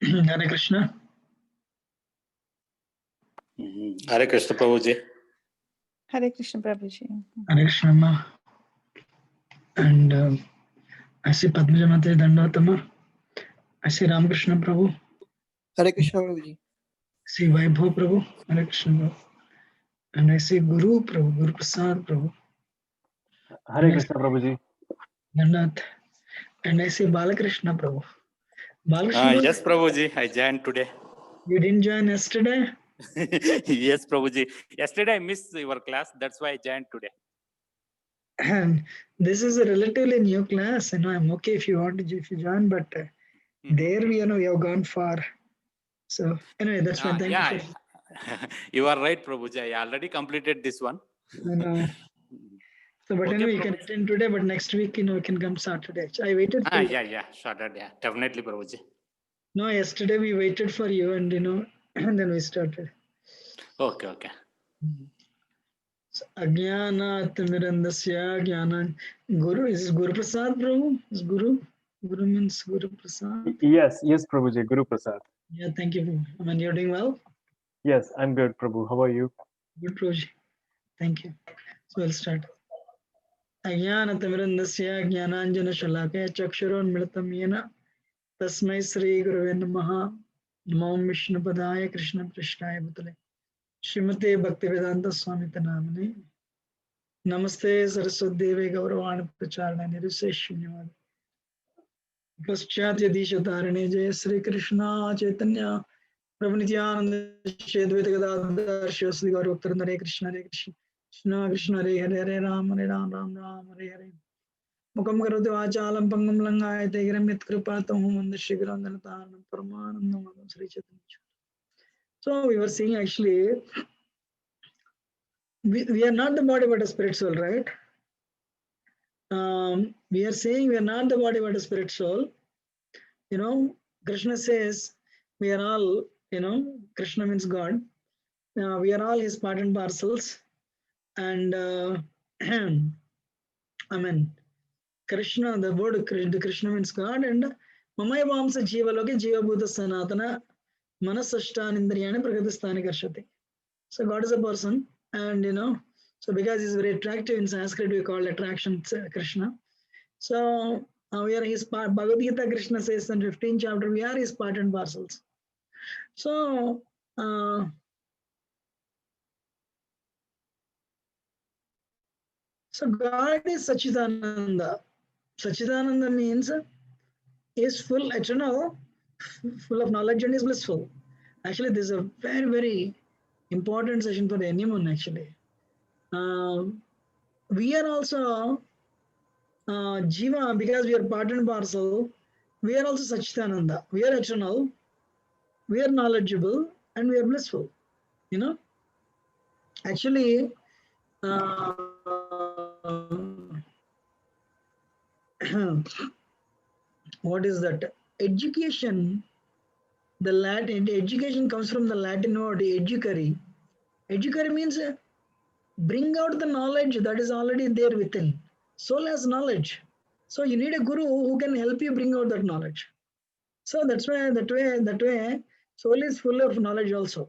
Hare Krishna. Hare Krishna Prabhuji. Hare Krishna Prabhuji. Hare Krishna Ma. And I see Padmaja Mate Dandatama. I see Ramakrishna Prabhu. Hare Krishna Prabhuji. I see Vaibhav Prabhu. Hare Krishna Prabhu. And I see Guru Prabhu, Guru Prasad Prabhu. Hare Krishna Prabhuji. Dandat. And I see Balakrishna Prabhu. Balakrishna Yes, Prabhuji. I joined today. You didn't join yesterday? Yes, Prabhuji. Yesterday I missed your class. That's why I joined today. And this is a relatively new class. I'm okay if you want to join, but there we have gone far. So anyway, that's fine. Thank you. You are right, Prabhuji. I already completed this one. So, but Okay, anyway, you can attend today, but next week, you can come Saturday. I waited for you. Yeah, Saturday. Yeah, definitely, Prabhuji. No, yesterday we waited for you, and and then we started. Okay. So, Ajnana Timirandasya Jnana. Guru, is Guru Prasad Prabhu? Is Guru? Guru means Guru Prasad? Yes, Prabhuji, Guru Prasad. Yeah, thank you. You're doing well? Yes, I'm good, Prabhu. How are you? Good, Prabhuji. Thank you. So we'll start. Ajnanatimirandasya Jnananjana Shalakaya Chakshuronmilitam Yena Tasmai Sri Gurave Namaha Namo Vishnu Padaya Krishna Prishnaya Bhutale Srimate Bhaktivedanta Swami Tanamane Namaste Saraswati Deve Gauravani Pracharana Niruseshunyavad Paschatya Disha Dharane Jaya Sri Krishna Chaitanya Prabhu Nityananda Shedvita Gadadhar Shri Gaurav Bhaktaranda Hare Krishna Krishna Krishna Hare Hare Ram Hare Ram Hare Hare Mukam Karoti Vachalam Pangam Langayate Giramit Kripatam Humanda Shigranganataranam Paramanandam Sri Chaitanya. So we were saying actually, we are not the body but a spirit soul, right? We are saying we are not the body but a spirit soul. Krishna says we are all, Krishna means God. We are all his part and parcels. And Krishna, the word Krishna means God, and Mamaya Vamsa Jiva Loke Jiva Bhuta Sanatana Manasashtan Indriyana Pragadistani Karshati. So God is a person, and so because he's very attractive in Sanskrit, we call attraction Krishna. So we are his part. Bhagavad-Gita Krishna says in 15th chapter, we are his part and parcels. So God is Sachidananda. Sachidananda means is full, eternal, full of knowledge, and is blissful. Actually, this is a very, very important session for anyone, actually. We are also Jiva, because we are part and parcel, we are also Sachidananda. We are eternal, we are knowledgeable, and we are blissful. Actually, what is that? Education, the Latin, education comes from the Latin word educare. Educare means bring out the knowledge that is already there within. Soul has knowledge. So you need a guru who can help you bring out that knowledge. So that's why that way, soul is full of knowledge also,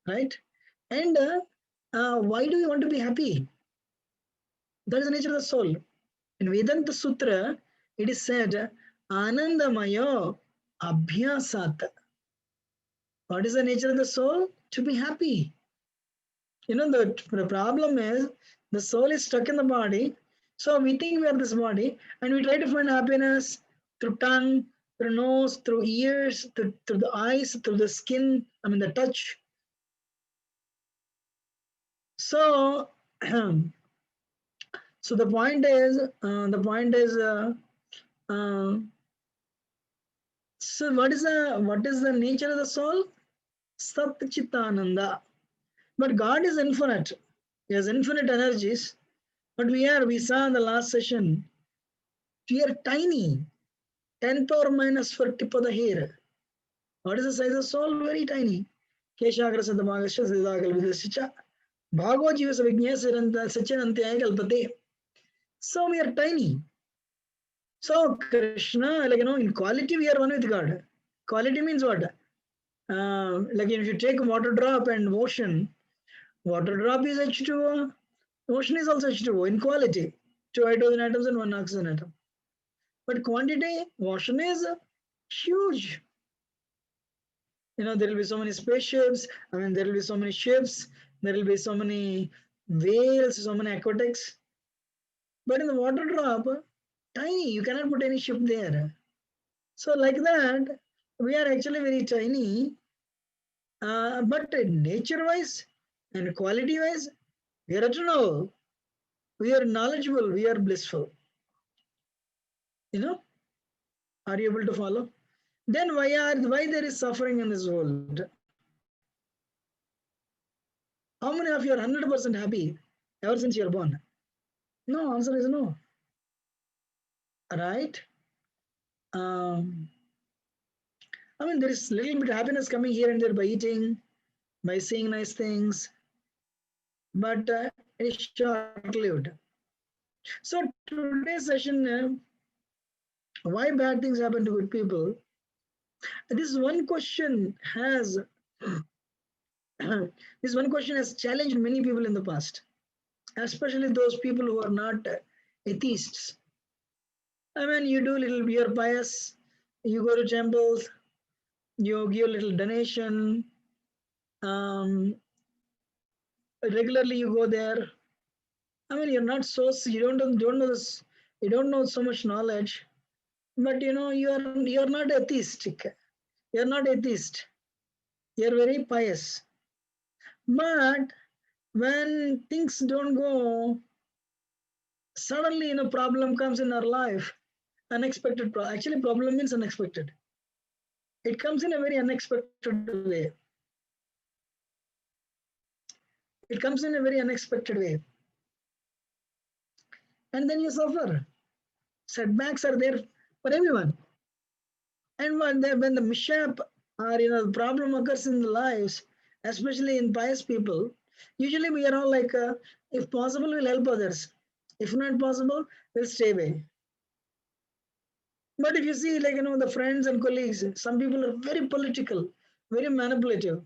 right? And why do we want to be happy? That is the nature of the soul. In Vedanta Sutra, it is said, Anandamayo Abhyasat. What is the nature of the soul? To be happy. The problem is the soul is stuck in the body. So we think we are this body and we try to find happiness through tongue, through nose, through ears, through the eyes, through the skin, the touch. So, so the point is, so what is the nature of the soul? Sat Chitananda. But God is infinite. He has infinite energies. But we saw in the last session, we are tiny. 10 power minus for tip of the hair. What is the size of soul? Very tiny. Keshagra Sadamagasha Siddhagal Vidasicha. Bhagavad Gita Vignasaranta Sachanantya Kalpate. So we are tiny. So Krishna, in quality we are one with God. Quality means what? Like if you take water drop and ocean, water drop is H2O, ocean is also H2O in quality, 2 hydrogen atoms and 1 oxygen atom. But quantity, ocean is huge. There will be so many spaceships, there will be so many ships, there will be so many whales, so many aquatics. But in the water drop, tiny, you cannot put any ship there. So like that, we are actually very tiny, but nature-wise and quality-wise, we are eternal. We are knowledgeable, we are blissful. Are you able to follow? Then why there is suffering in this world? How many of you are 100% happy ever since you are born? No, answer is no. Right? There is little bit of happiness coming here and there by eating, by seeing nice things, but it's short-lived. So today's session, why bad things happen to good people? This one question has challenged many people in the past, especially those people who are not atheists. You're pious, you go to temples, you give a little donation, regularly you go there. You're not you don't know this, you don't know so much knowledge, but you're not atheistic. You're not atheist. You're very pious. But when things don't go, suddenly problem comes in our life. Unexpected actually problem means unexpected. It comes in a very unexpected way. It comes in a very unexpected way. And then you suffer. Setbacks are there for everyone. And when the mishap or the problem occurs in the lives, especially in pious people, usually we are all like, if possible, we'll help others. If not possible, we'll stay away. But if you see, the friends and colleagues, some people are very political, very manipulative.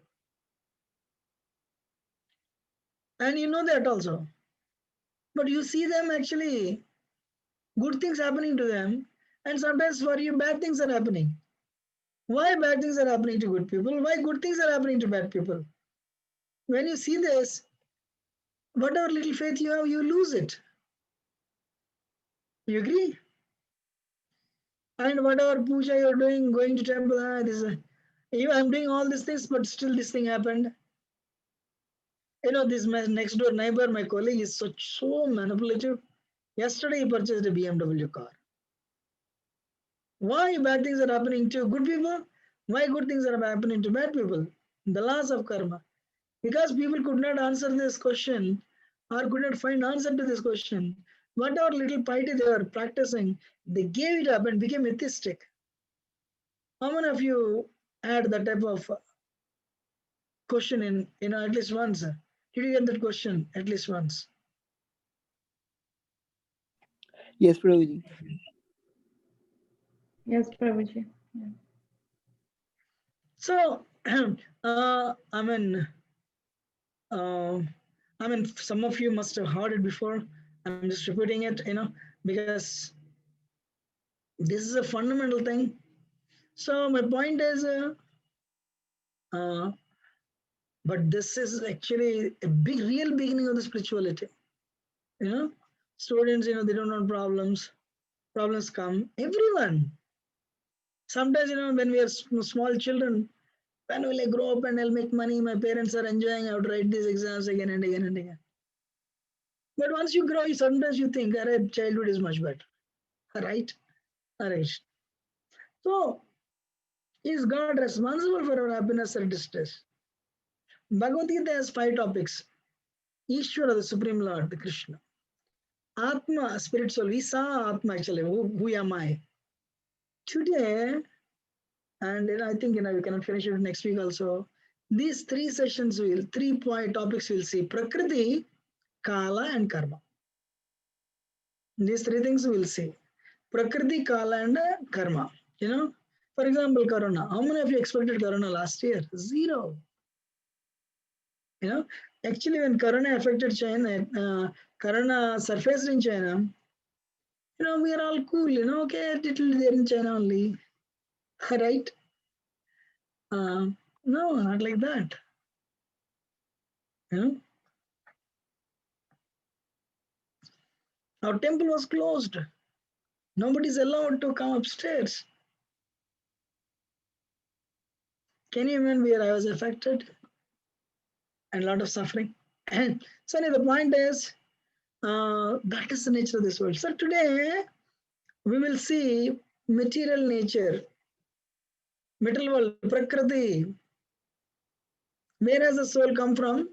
And you know that also. But you see them actually, good things happening to them, and sometimes for you, bad things are happening. Why bad things are happening to good people? Why good things are happening to bad people? When you see this, whatever little faith you have, you lose it. You agree? And whatever puja you're doing, going to temple, I'm doing all these things, but still this thing happened. This my next door neighbor, my colleague, is so manipulative. Yesterday he purchased a BMW car. Why bad things are happening to good people? Why good things are happening to bad people? The laws of karma. Because people could not answer this question or could not find answer to this question. Whatever little piety they were practicing, they gave it up and became atheistic. How many of you had that type of question in at least once? Did you get that question at least once? Yes, Prabhuji. Yes, Prabhuji. Yeah. So, some of you must have heard it before. I'm just repeating it, because this is a fundamental thing. So my point is, but this is actually a real beginning of the spirituality. Students, they don't want problems. Problems come. Everyone. Sometimes, when we are small children, when will I grow up and I'll make money? My parents are enjoying. I would write these exams again and again and again. But once you grow, sometimes you think, childhood is much better. Right? Alright. So, is God responsible for our happiness or distress? Bhagavad-Gita has 5 topics. Ishvara, the Supreme Lord, the Krishna. Atma, spirit soul. We saw Atma actually. Who am I? Today, and I think we cannot finish it next week also. These 3 sessions 3 topics we'll see. Prakriti, Kala and Karma. These 3 things we'll see. Prakriti, Kala and Karma. For example, Corona. How many of you expected Corona last year? Zero. Actually, when Corona affected China, Corona surfaced in China, we are all cool, okay, it will be there in China only, right? No, not like that. Our temple was closed. Nobody's allowed to come upstairs. Can you imagine where I was affected? And a lot of suffering. And so the point is, that is the nature of this world. So today, we will see material nature, material world, Prakriti. Where has the soul come from?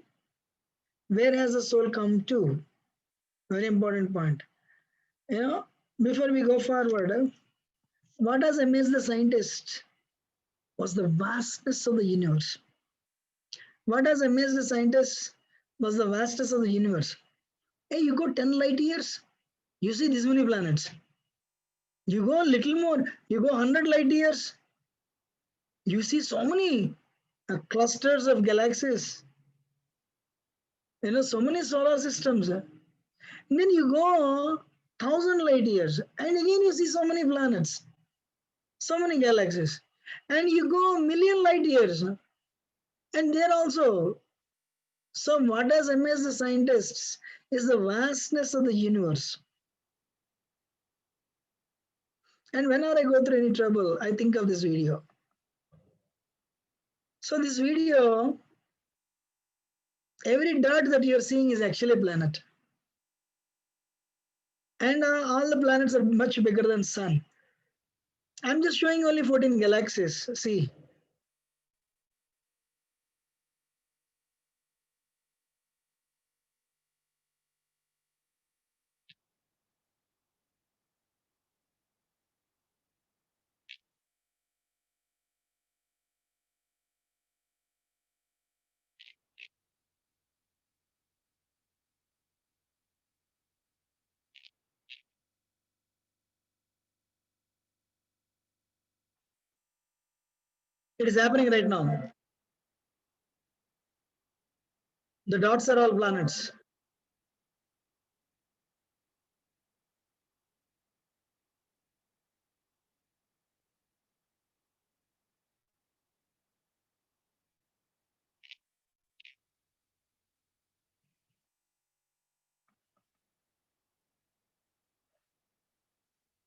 Where has the soul come to? Very important point. Before we go forward, what has amazed the scientist was the vastness of the universe. What has amazed the scientists was the vastness of the universe. Hey, you go 10 light years, you see this many planets. You go a little more, you go 100 light years, you see so many clusters of galaxies. So many solar systems. And then you go 1,000 light years, and again you see so many planets, so many galaxies. And you go 1,000,000 light years, and there also. So what has amazed the scientists is the vastness of the universe. And whenever I go through any trouble, I think of this video. So this video, every dot that you're seeing is actually a planet. And all the planets are much bigger than Sun. I'm just showing only 14 galaxies. See. It is happening right now. The dots are all planets.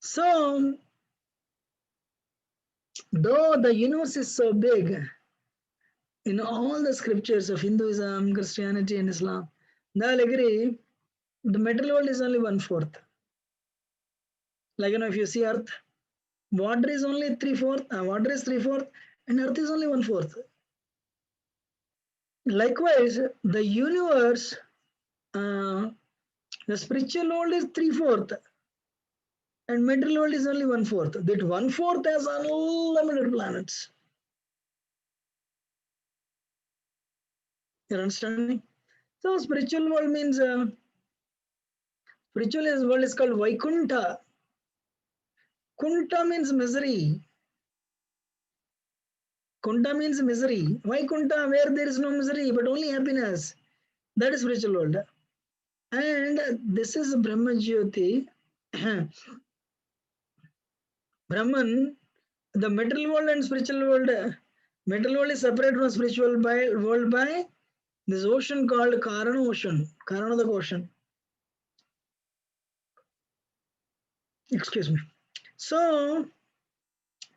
So, though the universe is so big, in all the scriptures of Hinduism, Christianity, and Islam, they'll agree the material world is only 1/4. Like, if you see Earth, water is only 3/4, water is 3/4, and Earth is only 1/4. Likewise, the universe, the spiritual world is 3/4, and material world is only 1/4. That 1/4 has unlimited planets. You're understanding? So spiritual world means spiritual world is called Vaikunta. Kunta means misery. Kunta means misery. Vaikunta, where there is no misery but only happiness. That is spiritual world. And this is Brahma Jyoti. Brahman, the material world and spiritual world. Material world is separate from spiritual world by this ocean called Karana Ocean. Karana the ocean. Excuse me. So,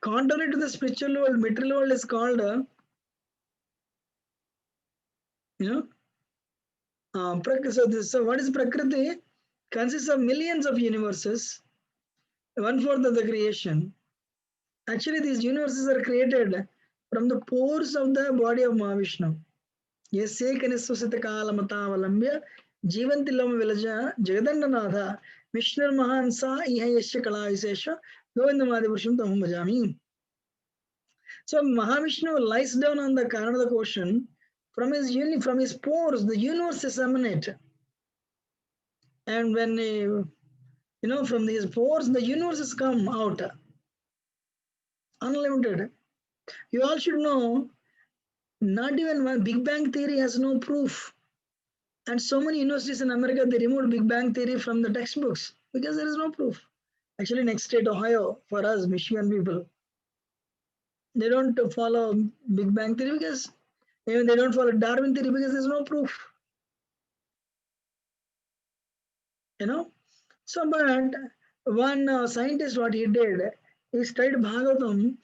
contrary to the spiritual world, material world is called, so what is Prakriti? Consists of millions of universes, 1/4 of the creation. Actually, these universes are created from the pores of the body of Mahavishnu. Yasya kanisvasita kalamatavalambya jivanti loma vilaja jagadandanatha Vishnu Mahansa iha yasya kala visesha govindamadi purusham tamam bhajami. So Mahavishnu lies down on the Karana of the ocean. From his pores, the universe is emanate. And when from his pores, the universe has come out. Unlimited. You all should know, not even one Big Bang Theory has no proof. And so many universities in America, they removed Big Bang Theory from the textbooks because there is no proof. Actually, next state, Ohio, for us, Michigan people, they don't follow Big Bang Theory because even they don't follow Darwin Theory because there's no proof. You know? So, but one scientist, what he did, he studied Bhagavatam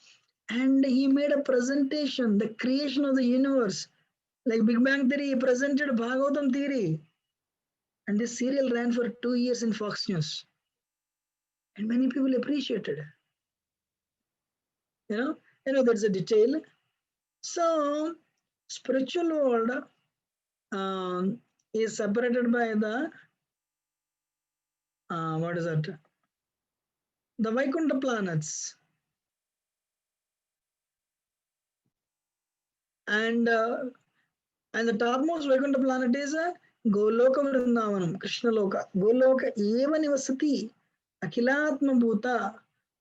and he made a presentation, the creation of the universe. Like Big Bang Theory, he presented Bhagavatam theory. And this serial ran for 2 years in Fox News. And many people appreciated. That's a detail. So, spiritual world is separated by the, what is that? The Vaikuntha planets. And the topmost Vaikuntha planet is Goloka Vrindavanam, Krishna Loka. Goloka eva nivasati Akhilatma Bhuta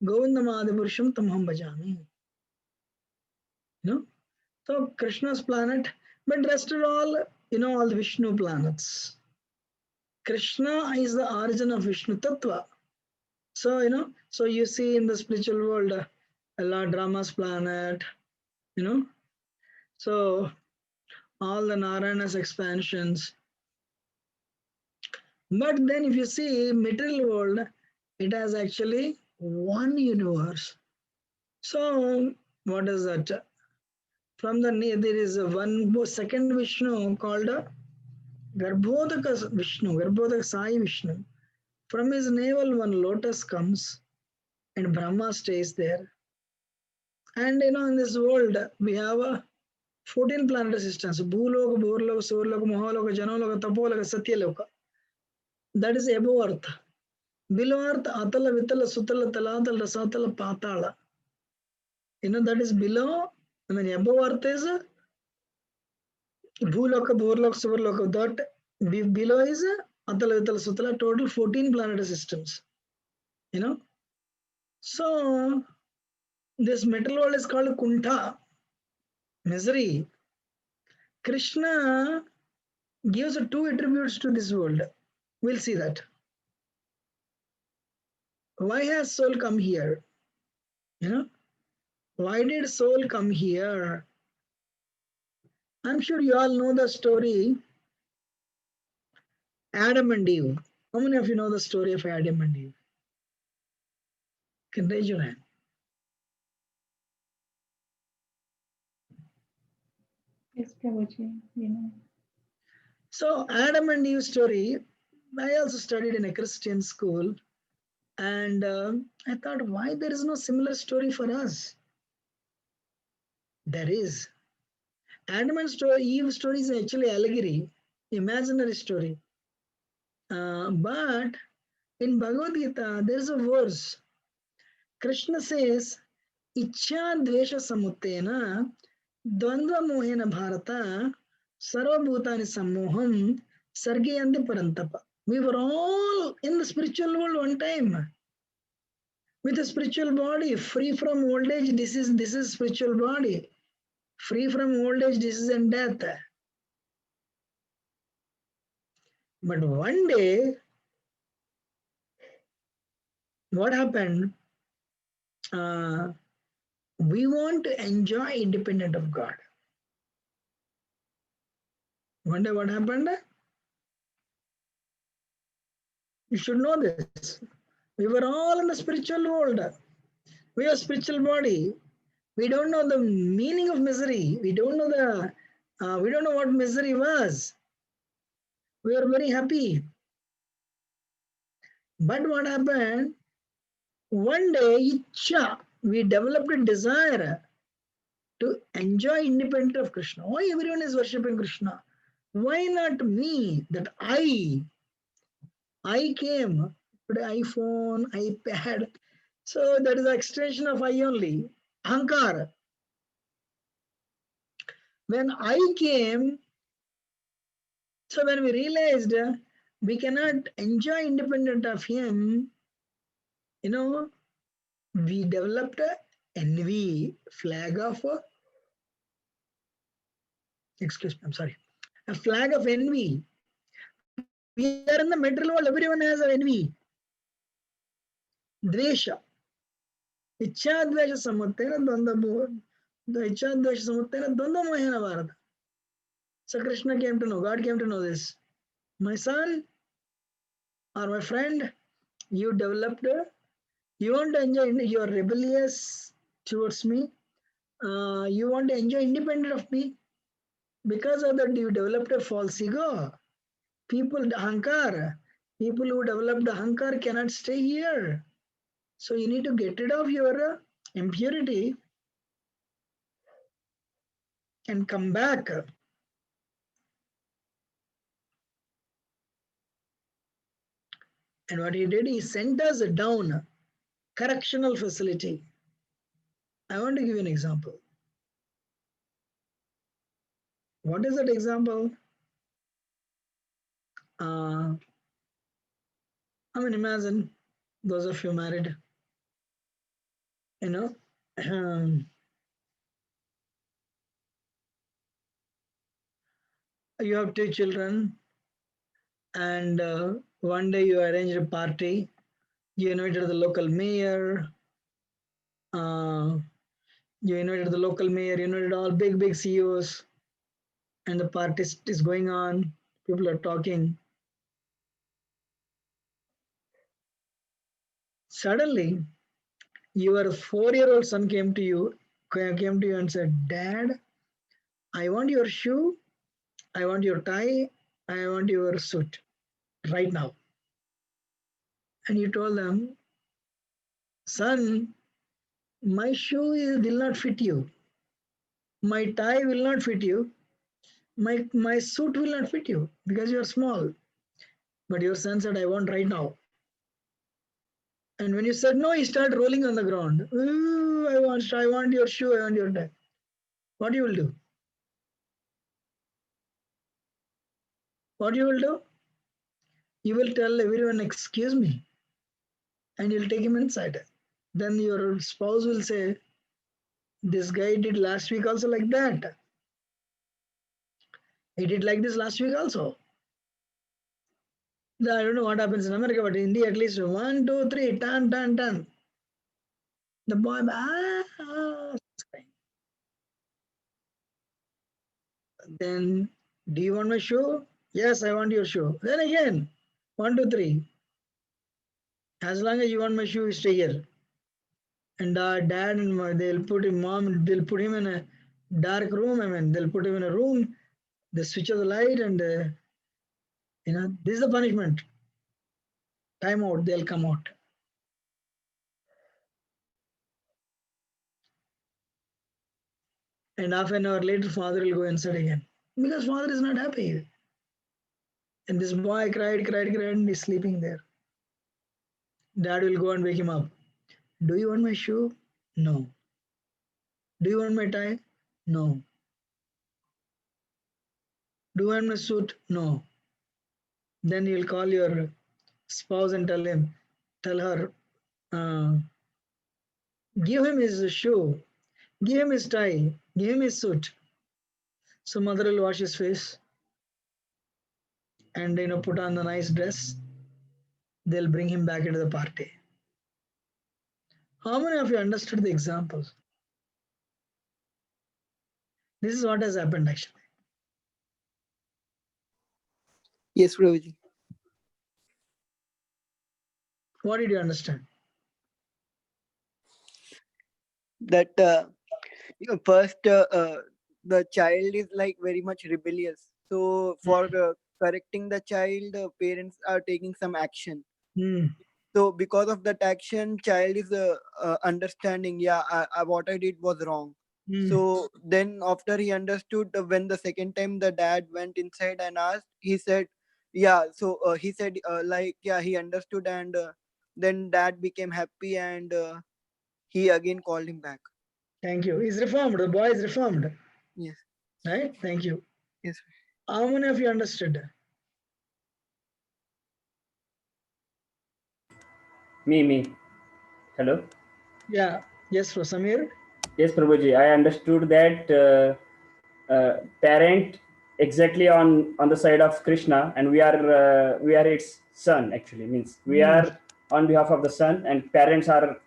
Govindamadipurusham Tamham Bhajami. So Krishna's planet, but rest are all, all the Vishnu planets. Krishna is the origin of Vishnu Tattva. So, so you see in the spiritual world, Lord Rama's planet, so all the Narayana's expansions. But then if you see material world, it has actually one universe. So what is that? From the there is one second Vishnu called Garbhodaka Vishnu, Garbhodaka Sai Vishnu. From his navel one lotus comes and Brahma stays there. And in this world we have 14 planetary systems. Bhuloka, Bhurloka, Surloka, Mahaloka, Janaloka, Tapoloka, Satyaloka. That is above earth. Below earth, Atala, Vitala, Sutala, Talatala, Rasatala, Patala. That is below, above earth is Bhuloka, Bhurloka, Surloka. That below is Atala, Vitala, Sutala, total 14 planetary systems. So, this metal world is called Kuntha, misery. Krishna gives 2 attributes to this world. We'll see that. Why has soul come here? Why did soul come here? I'm sure you all know the story, Adam and Eve. How many of you know the story of Adam and Eve? Can raise your hand. Yes, Prabhuji, you know. So Adam and Eve story, I also studied in a Christian school, and I thought, why there is no similar story for us? There is. Adam and Eve story is actually allegory, imaginary story. But in Bhagavad-Gita, there is a verse. Krishna says, Ichcha dvesha samutena dvandva mohena bharata sarvabhutani sammoham sargayante parantapa. We were all in the spiritual world one time. With a spiritual body, free from old age, this is spiritual body. Free from old age, disease and death. But one day, what happened? We want to enjoy independent of God. One day what happened? You should know this. We were all in the spiritual world. We have spiritual body. We don't know the meaning of misery. We don't know what misery was. We were very happy. But what happened? One day, Ichcha, we developed a desire to enjoy independent of Krishna. Why everyone is worshipping Krishna? Why not me? That I came, put iPhone, iPad. So that is the extension of I only. Ahankar. When I came, so when we realized we cannot enjoy independent of him, we developed envy, flag of, excuse me, I'm sorry, a flag of envy. We are in the material world, everyone has an envy. Dvesha. Ichha dvesha samuttena dvandva, the ichha dvesha samuttena dvandva mohena bharata. So Krishna came to know, God came to know this. My son or my friend, you developed, you want to enjoy, you are rebellious towards me. You want to enjoy independent of me. Because of that, you developed a false ego. People, ahankar, people who developed ahankar cannot stay here. So you need to get rid of your impurity and come back. And what he did, he sent us down correctional facility. I want to give you an example. What is that example? I mean, imagine those of you married, you know, you have 2 children, and one day you arranged a party. You invited the local mayor. You invited the local mayor. You invited all big CEOs, and the party is going on. People are talking. Suddenly, your 4-year-old son came to you and said, "Dad, I want your shoe. I want your tie. I want your suit right now." And you told them, "Son, my shoe will not fit you. My tie will not fit you. My suit will not fit you because you are small." But your son said, "I want right now." And when you said no, he started rolling on the ground. "Ooh, I want your shoe, I want your tie." What you will do? What you will do? You will tell everyone, "Excuse me," and you'll take him inside. Then your spouse will say, "This guy did last week also like that. He did like this last week also." I don't know what happens in America, but in India, at least 1, 2, 3, tan. The boy, then, "Do you want my shoe?" "Yes, I want your shoe." Then again, 1, 2, 3. "As long as you want my shoe, stay here." And dad and they'll put him, mom, they'll put him in a dark room. I mean, they'll put him in a room. They switch off the light, and this is the punishment. Time out. They'll come out. And half an hour later, father will go inside again because father is not happy. And this boy cried, and he's sleeping there. Dad will go and wake him up. "Do you want my shoe?" "No." "Do you want my tie?" "No." "Do you want my suit?" "No." Then you'll call your spouse and tell her, uh, give him his shoe, give him his tie, give him his suit. So mother will wash his face and put on the nice dress. They'll bring him back into the party. How many of you understood the examples? This is what has happened actually. Yes, Prabhuji. What did you understand? That first the child is like very much rebellious. So for correcting the child, parents are taking some action. So because of that action, child is understanding, yeah, what I did was wrong. So then after he understood, when the second time the dad went inside and asked, he said, yeah. So he said like, yeah, he understood, and then dad became happy, and he again called him back. Thank you. He's reformed. The boy is reformed. Yes. Right? Thank you. Yes. How many of you understood? Me. Hello. Yeah. Yes, for Samir. Yes, Prabhuji, I understood that parent exactly on the side of Krishna, and we are its son. Actually, means we are on behalf of the son, and parents are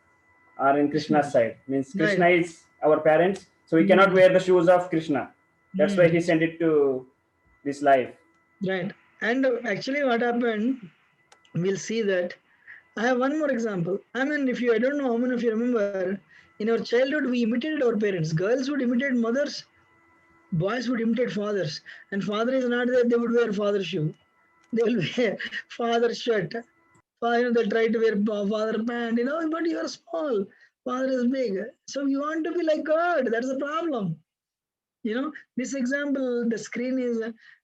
in Krishna's side. Means Krishna Right. is our parents, so we cannot wear the shoes of Krishna. That's why he sent it to this life. Right. And actually, what happened? We'll see that. I have one more example. I mean, I don't know how many of you remember, in our childhood, we imitated our parents. Girls would imitate mothers, boys would imitate fathers. And father is not there, they would wear father shoe. They will wear father shirt. They'll try to wear father pant, but you are small. Father is big. So you want to be like God. That's the problem. This example, the screen is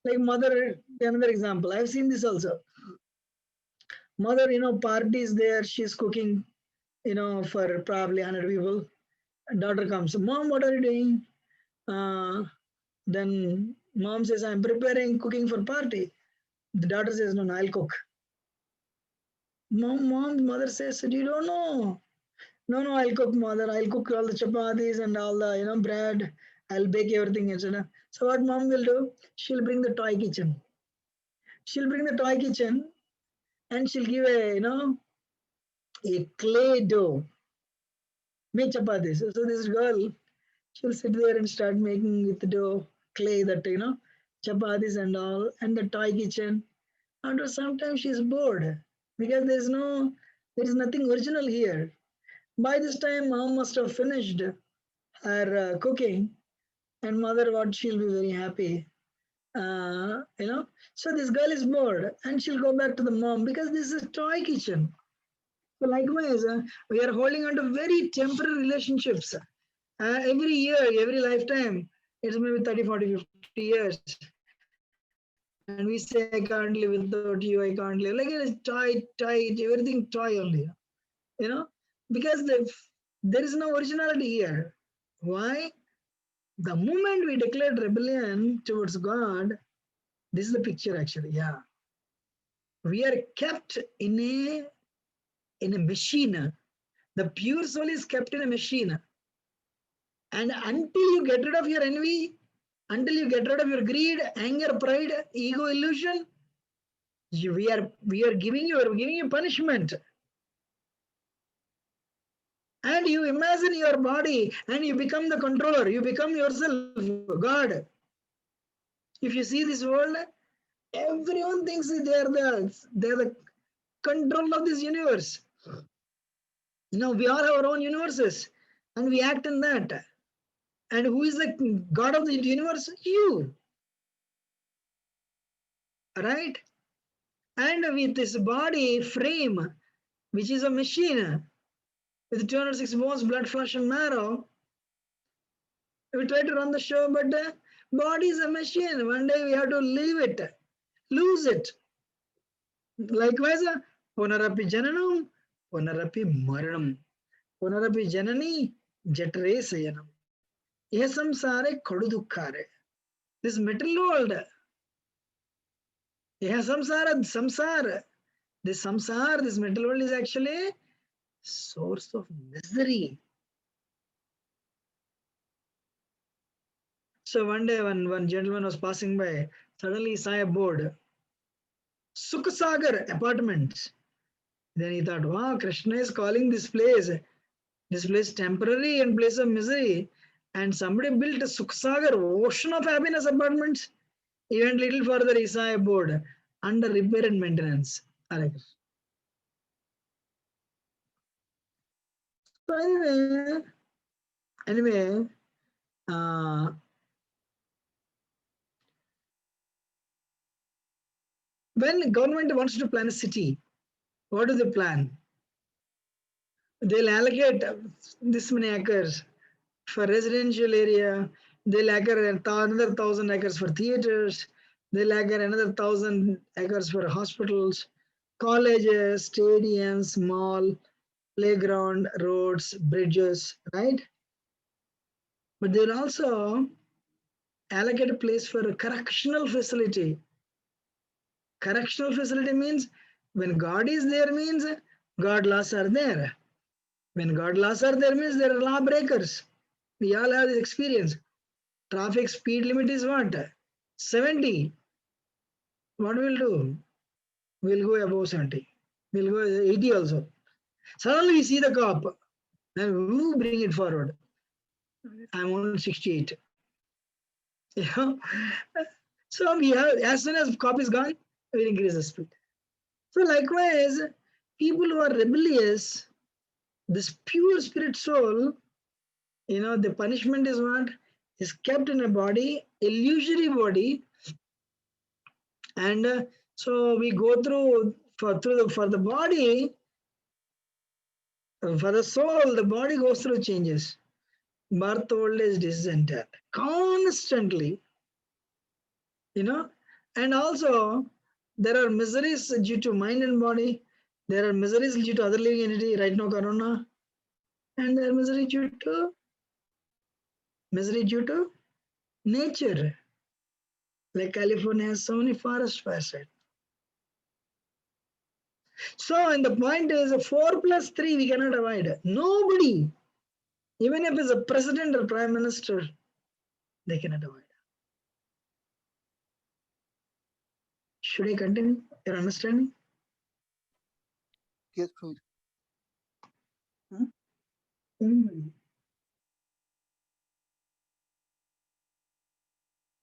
like mother, another example. I've seen this also. Mother, party is there, she's cooking, for probably 100 people. Daughter comes, Mom, what are you doing? Then mom says, I'm preparing cooking for party. The daughter says, no, I'll cook. Mother says, you don't know. No, I'll cook, mother. I'll cook all the chapatis and all the, bread. I'll bake everything, etc. So what mom will do? She'll bring the toy kitchen. And she'll give a clay dough. Make chapatis. So this girl, she'll sit there and start making with the dough, clay, that, chapatis and all, and the toy kitchen. After some time, she's bored because there is nothing original here. By this time, mom must have finished her cooking, and mother, what, she'll be very happy. So this girl is bored, and she'll go back to the mom because this is toy kitchen. So likewise, we are holding on to very temporary relationships. Every year, every lifetime, it's maybe 30, 40, 50 years. And we say, I can't live without you, I can't live. Like it's toy, everything toy only. Because there is no originality here. Why? The moment we declared rebellion towards God, this is the picture actually, yeah. We are kept in a machine. The pure soul is kept in a machine. And until you get rid of your envy, until you get rid of your greed, anger, pride, ego, illusion, we are giving you punishment. And you imagine your body and you become the controller. You become yourself God. If you see this world, everyone thinks they are the control of this universe. We all have our own universes and we act in that. And who is the God of the universe? You. Right? And with this body frame, which is a machine, with 206 bones, blood, flesh, and marrow, we try to run the show, but the body is a machine. One day we have to leave it, lose it. Likewise, punarapi jananam, punarapi maranam, punarapi janani, jatre sayanam. Ye samsare kodu dukkare. This material world, ye samsara. This samsara, this material world is actually source of misery. So one day when one gentleman was passing by, suddenly he saw a board, Sukhasagar Apartments. Then he thought, wow, Krishna is calling this place temporary and place of misery. And somebody built a Sukhasagar, ocean of happiness apartments. He went little further, he saw a board, under repair and maintenance. So anyway, when government wants to plan a city, what do they plan? They'll allocate this many acres for residential area. They'll allocate another 1,000 acres for theaters. They'll allocate another 1,000 acres for hospitals, colleges, stadiums, mall, playground, roads, bridges, right? But they'll also allocate a place for a correctional facility. Correctional facility means when God is there means God laws are there. When God laws are there means there are law breakers. We all have this experience. Traffic speed limit is what? 70. What we'll do? We'll go above 70. We'll go 80 also. Suddenly we see the cop. Then we bring it forward. I'm on 68. You know? So we have, as soon as cop is gone, we increase the speed. So likewise, people who are rebellious, this pure spirit soul, the punishment is what? Is kept in a body, illusory body, and so we go through for the body, for the soul, the body goes through changes. Birth, old age, disease, and death. Constantly. And also there are miseries due to mind and body. There are miseries due to other living entity, right now corona. And there are misery due to nature. Like California has so many forest fires. So, and the point is 4 plus 3 we cannot avoid. Nobody, even if it's a president or prime minister, they cannot avoid. Should I continue? Your understanding? Yes, Prabhuji.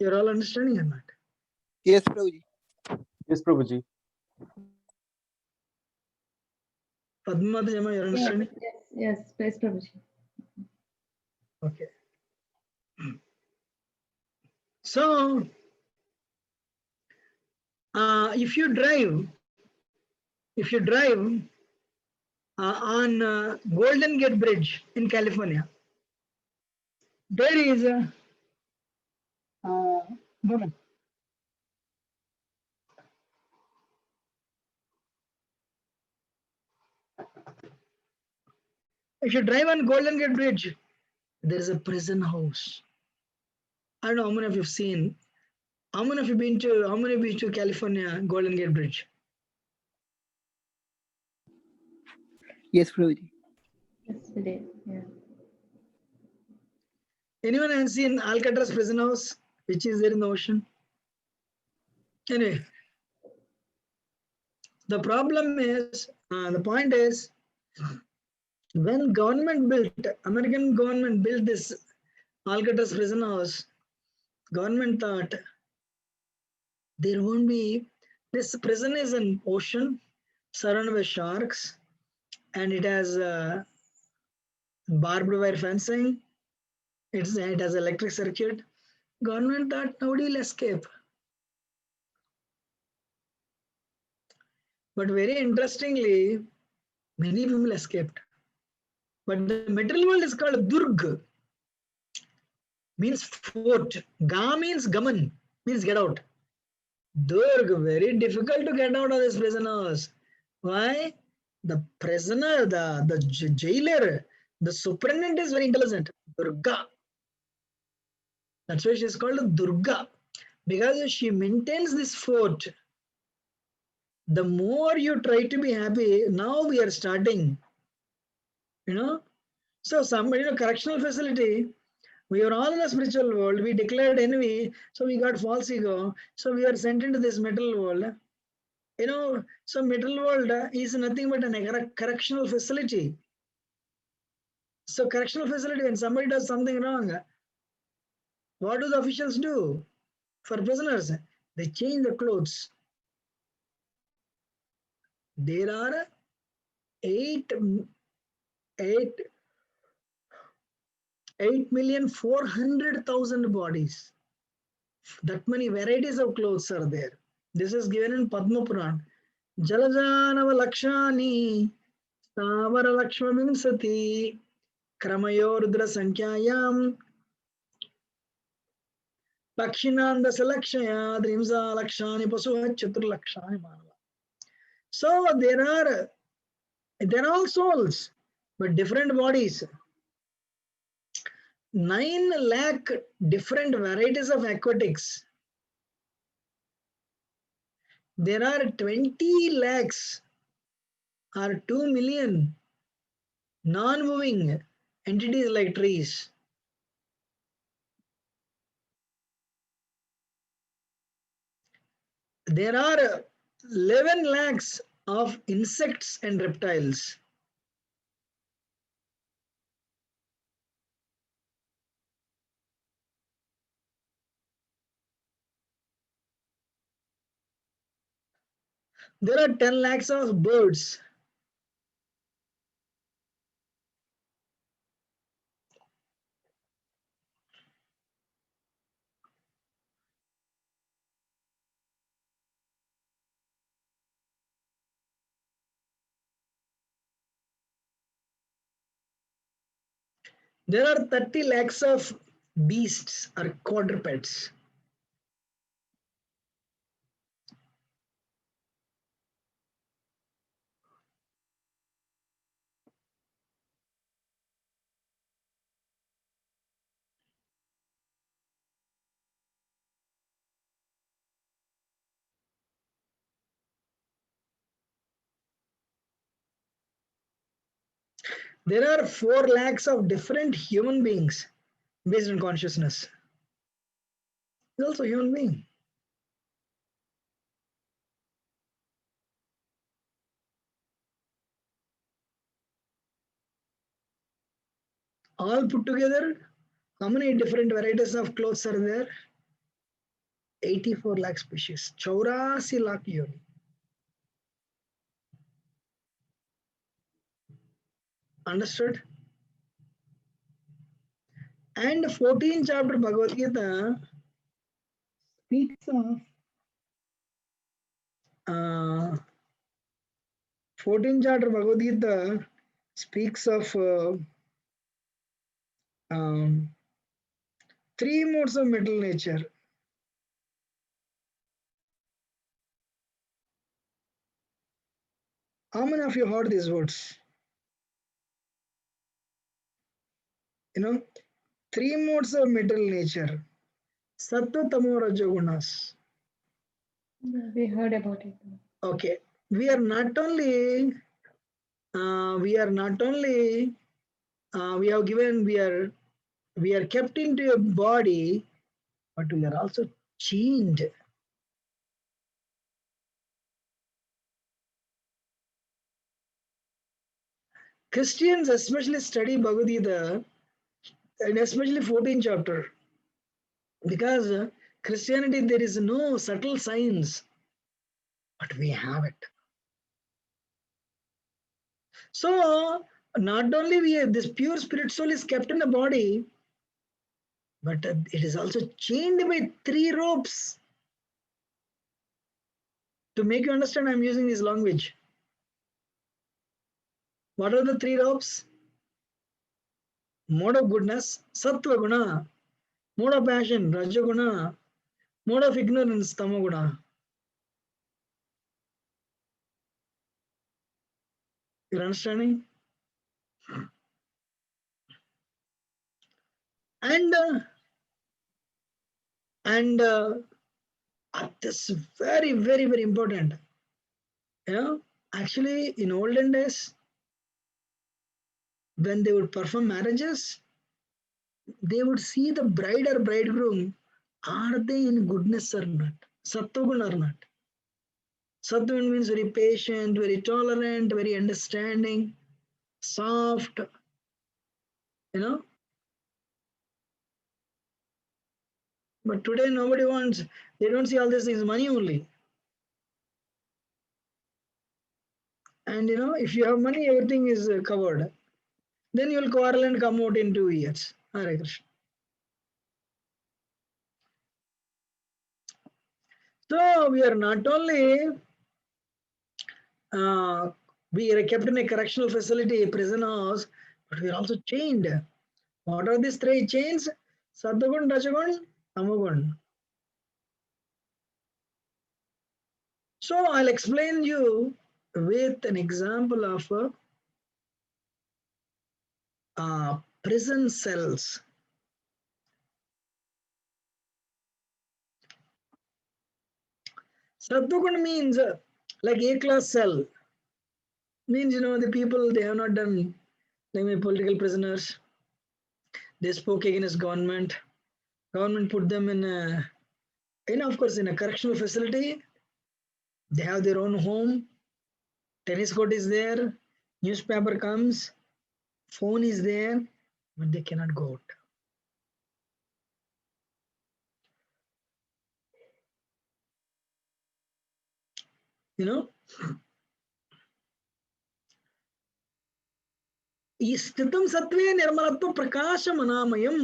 You're all understanding or not? Yes, Prabhuji. Yes, Prabhuji. Padma, you're understanding? Yes, Prabhuji. Okay. So, if you drive on Golden Gate Bridge in California, there is a moment. If you drive on Golden Gate Bridge, there is a prison house. I don't know how many of you have seen. How many of you been to California Golden Gate Bridge? Yes, Prabhuji. Yes, we did. Yeah. Anyone has seen Alcatraz prison house, which is there in the ocean? Anyway, the point is, when American government built this Alcatraz prison house, government thought there won't be, this prison is an ocean surrounded by sharks, and it has barbed wire fencing. It has electric circuit. Government thought nobody will escape. But very interestingly, many people escaped. But the material world is called Durg, means fort. Ga means gaman, means get out. Durg, very difficult to get out of this prison house. Why? The prisoner, the jailer, the superintendent is very intelligent. Durga. That's why she is called Durga. Because she maintains this fort. The more you try to be happy, now we are starting. So somebody, correctional facility, we are all in a spiritual world. We declared envy, so we got false ego. So we are sent into this metal world. So metal world is nothing but a correctional facility. So correctional facility, when somebody does something wrong, what do the officials do for prisoners? They change the clothes. There are 8,400,000 bodies. That many varieties of clothes are there. This is given in Padma Puran. Jalajanava Lakshani Stavara Lakshma Vinsati Kramayo Rudra Sankhayam Lakshinanda Salakshaya Drimza Lakshani Pasuha Chatur Lakshani Manava. So there are all souls, but different bodies. 9 lakh different varieties of aquatics. There are 20 lakhs or 2 million non-moving entities like trees. There are 11 lakhs of insects and reptiles. There are 10 lakhs of birds. There are 30 lakhs of beasts or quadrupeds. There are 4 lakhs of different human beings based on consciousness. He's also a human being. All put together, how many different varieties of clothes are there? 84 lakh species. 84 lakh yoni. Understood? And 14th chapter Bhagavad-Gita speaks of 14th chapter Bhagavad-Gita speaks of 3 modes of mental nature. How many of you heard these words? You know, 3 modes of mental nature. Sattva, Tamo, Rajo, Gunas. Yeah, we heard about it. Okay. We are not only we are kept into a body, but we are also chained. Christians especially study Bhagavad Gita, and especially 14th chapter, because Christianity there is no subtle science, but we have it. So not only this pure spirit soul is kept in a body, but it is also chained by 3 ropes. To make you understand, I'm using this language. What are the 3 ropes? Mode of goodness, Sattva Guna. Mode of passion, Rajaguna. Mode of ignorance, Tamaguna. You're understanding? And this is very, very, very important. You know, actually, in olden days, when they would perform marriages, they would see the bride or bridegroom, are they in goodness or not? Sattvagun or not? Sattvagun means very patient, very tolerant, very understanding, soft, you know. But today nobody wants, they don't see all these things, money only. And you know, if you have money, everything is covered. Then you will quarrel and come out in 2 years. Hare Krishna. So we are not only we are kept in a correctional facility, a prison house, but we are also chained. What are these 3 chains? Sattvagun, Rajagun, Tamagun. So I'll explain you with an example of prison cells. Sattvagun means like A class cell. Means, you know, the people, they have not done Like my political prisoners, they spoke against government. Government put them in a, of course, in a correctional facility. They have their own home. Tennis court is there. Newspaper comes. Phone is there, but they cannot go out. ఈ స్థితం సత్వే నిర్మలత్వ ప్రకాశమనామయం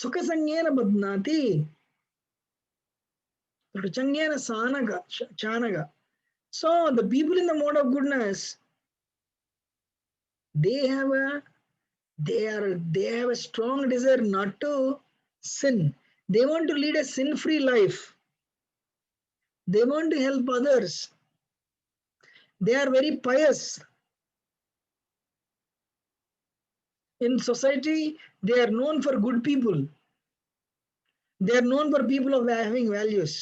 సుఖ సంజ్ఞేన బధ్నాతి రుచంగేన చానగా. So the people in the mode of goodness, they have a strong desire not to sin. They want to lead a sin-free life. They want to help others. They are very pious. In society, they are known for good people. They are known for people of having values.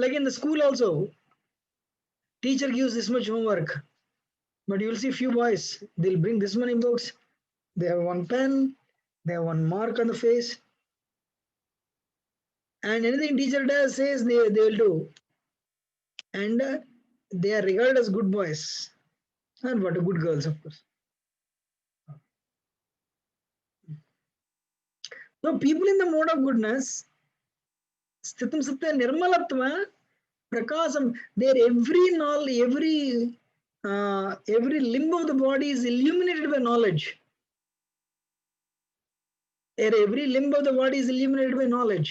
Like in the school also, teacher gives this much homework, but you'll see few boys, they'll bring this many books, they have one pen, they have one mark on the face, and anything teacher does, says, they will do. And they are regarded as good boys, and what a good girls, of course. So people in the mode of goodness, sthitam satya nirmalatva prakasam, their every limb of the body is illuminated by knowledge. Every limb of the body is illuminated by knowledge.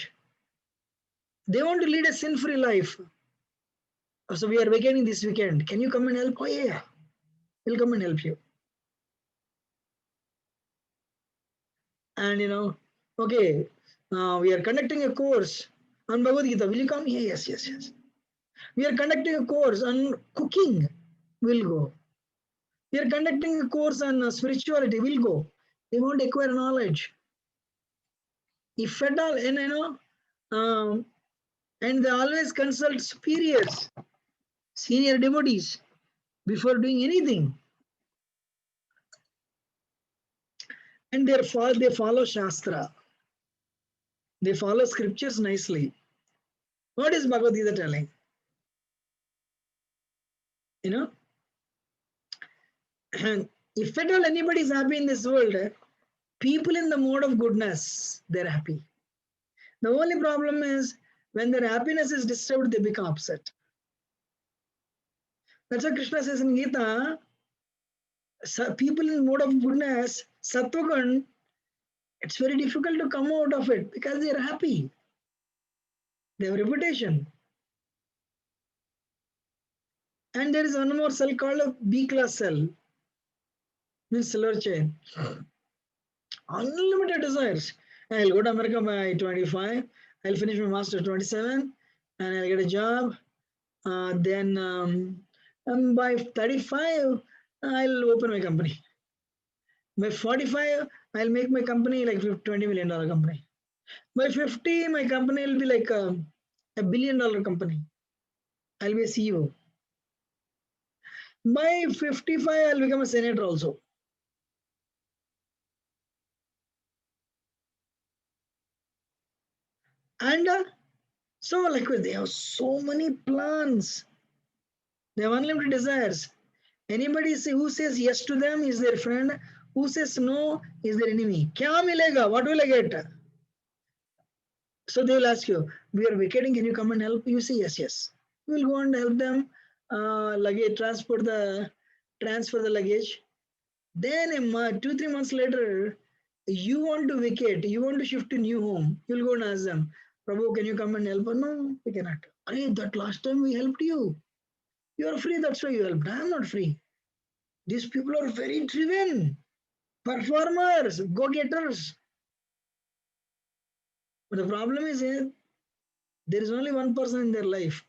They want to lead a sin-free life. So we are vacating this weekend. Can you come and help? Oh yeah, we'll come and help you. And okay, we are conducting a course on Bhagavad-Gita. Will you come? Yeah, yes. We are conducting a course on cooking. We'll go. We are conducting a course on spirituality. We'll go. They want to acquire knowledge. If at all, and they always consult superiors, senior devotees, before doing anything. And they follow Shastra. They follow scriptures nicely. What is Bhagavad Gita telling? And if at all anybody is happy in this world, people in the mode of goodness, they're happy. The only problem is when their happiness is disturbed, they become upset. That's what Krishna says in Gita. People in the mode of goodness, Sattvagun, it's very difficult to come out of it because they are happy. They have reputation. And there is one more cell called a B-class cell, means silver chain. Unlimited desires. I'll go to America by 25. I'll finish my master at 27, and I'll get a job. Then by 35, I'll open my company. By 45, I'll make my company like $20 million company. By 50, my company will be like a $1 billion company. I'll be a CEO. By 55, I'll become a senator also. And so likewise, they have so many plans. They have unlimited desires. Anybody who says yes to them is their friend. Who says no is their enemy. Kya milega? What will I get? So they will ask you, we are vacating, can you come and help? You say yes. We will go and help them luggage, transfer the luggage. Then 2-3 months later, you want to vacate, you want to shift to new home. You'll go and ask them, Prabhu, can you come and help? No, we cannot. Hey, that last time we helped you. You are free, that's why you helped. I am not free. These people are very driven, performers, go-getters. But the problem is there is only one person in their life.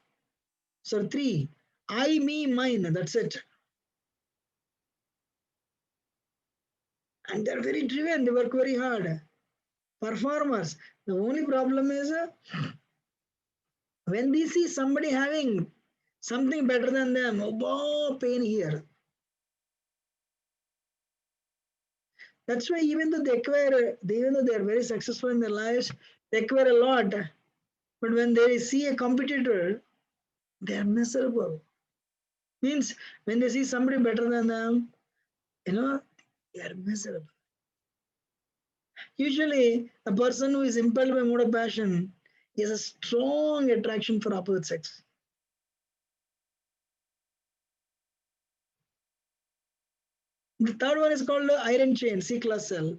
So 3, I, me, mine, that's it. And they're very driven, they work very hard. Performers. The only problem is when they see somebody having something better than them. Oh, pain here. That's why even though even though they are very successful in their lives, they acquire a lot. But when they see a competitor, they are miserable. Means when they see somebody better than them, they are miserable. Usually, a person who is impelled by mode of passion has a strong attraction for opposite sex. The third one is called the iron chain, C-class cell.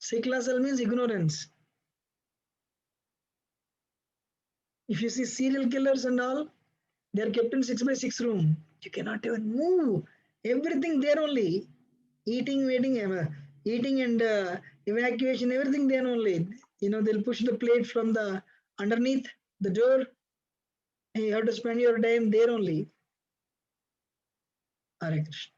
C-class cell means ignorance. If you see serial killers and all, they are kept in 6x6 room. You cannot even move. Everything there only. Eating, eating and evacuation, everything there only. They'll push the plate from the underneath the door. And you have to spend your time there only. Hare Krishna.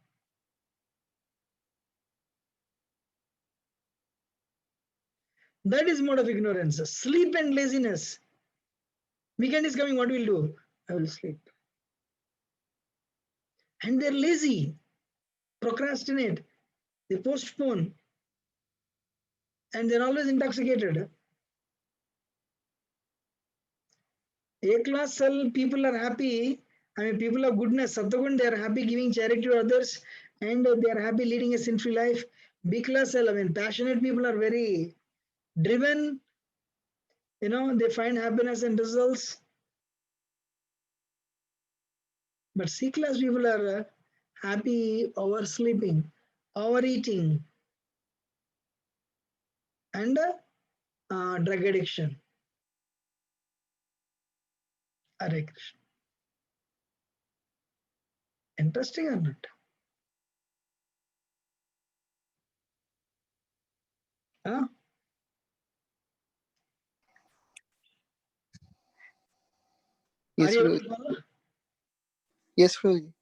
That is mode of ignorance. Sleep and laziness. Weekend is coming, what will do? I will sleep. And they're lazy, procrastinate, they postpone, and they're always intoxicated. A-class cell people are happy. People of goodness, Sattvagun, they are happy giving charity to others, and they are happy leading a sin-free life. B-class cell, passionate people are very driven. They find happiness in results. But C-class people are happy oversleeping, overeating, and drug addiction. Hare Krishna. Interesting or not? Huh? Yes, Are you able Prabhuji. to follow? Yes, Prabhuji.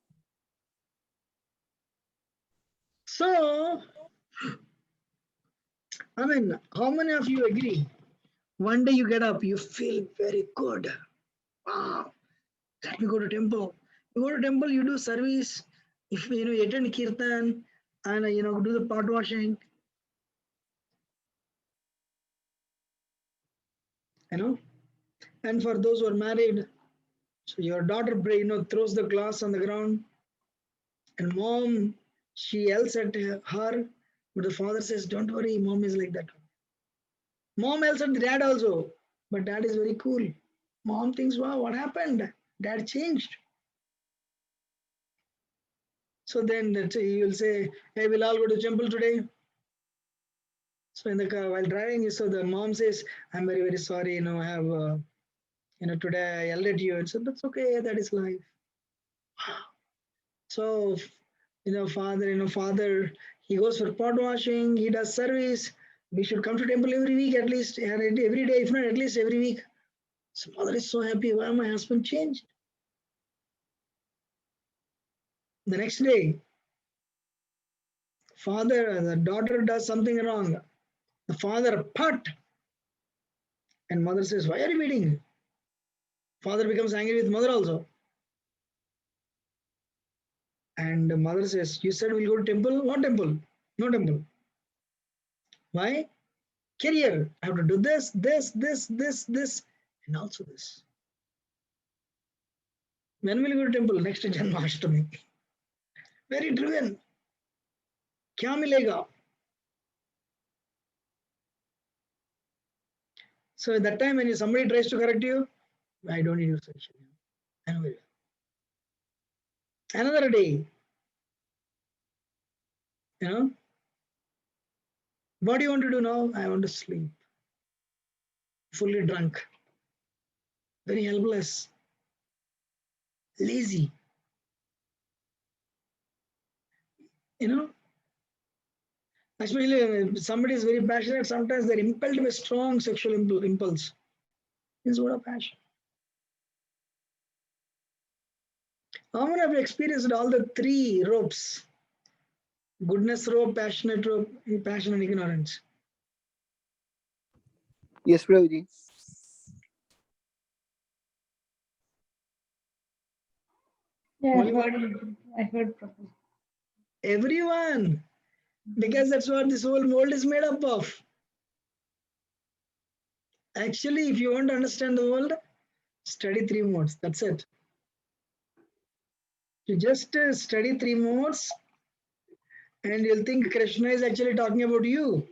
So, how many of you agree? One day you get up, you feel very good. Wow, let me go to temple. You go to temple, you do service. If you attend kirtan and do the pot washing, And for those who are married, so your daughter throws the glass on the ground, and mom, she yells at her, but the father says, "Don't worry, mom is like that." Mom yells at the dad also, but dad is very cool. Mom thinks, "Wow, what happened? Dad changed." So then he will say, "Hey, we'll all go to temple today." So in the car while driving, so the mom says, "I'm very very sorry. I have today I yelled at you." And so that's okay. That is life. So father, he goes for pot washing. He does service. We should come to temple every week at least, and every day, if not at least every week. So mother is so happy. Why my husband changed? The next day, the daughter does something wrong. The father pat, and mother says, "Why are you beating?" Father becomes angry with mother also. And the mother says, "You said we'll go to temple? What temple? No temple. Why? Career. I have to do this, and also this. When will you go to temple? Next Janmashtami. Very driven. Kya milega? So at that time when somebody tries to correct you, I don't need your suggestion. Anyway. Another day, what do you want to do now? I want to sleep. Fully drunk. Very helpless. Lazy. Especially when somebody is very passionate, sometimes they're impelled by strong sexual impulse. This is what a passion. How many have experienced all the three ropes? Goodness rope, passionate rope, passion and ignorance. Yes, Prabhuji. Yeah, Only I heard Prabhu. everyone, because that's what this whole world is made up of. Actually, if you want to understand the world, study 3 modes. That's it. You just study 3 modes, and you'll think Krishna is actually talking about you.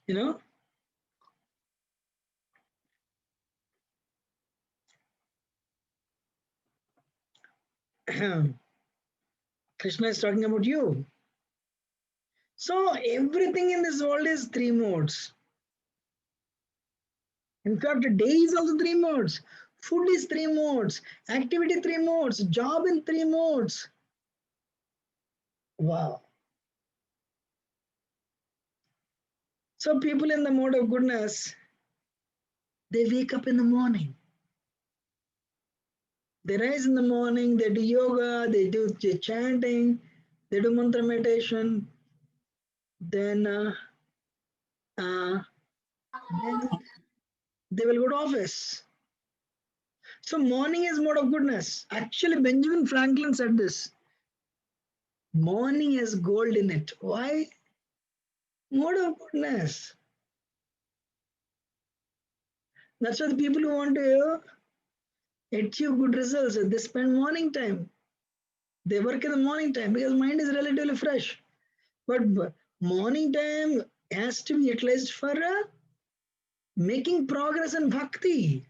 You know? Krishna is talking about you. So everything in this world is 3 modes. In fact, day is also 3 modes. Food is 3 modes. Activity 3 modes. Job in 3 modes. Wow. So people in the mode of goodness, they wake up in the morning. They rise in the morning, they do yoga, they do chanting, they do mantra meditation, then they will go to office. So morning is mode of goodness. Actually, Benjamin Franklin said this. Morning has gold in it. Why? Mode of goodness. That's why the people who want to achieve good results, they spend morning time. They work in the morning time because mind is relatively fresh. But morning time has to be utilized for making progress in bhakti.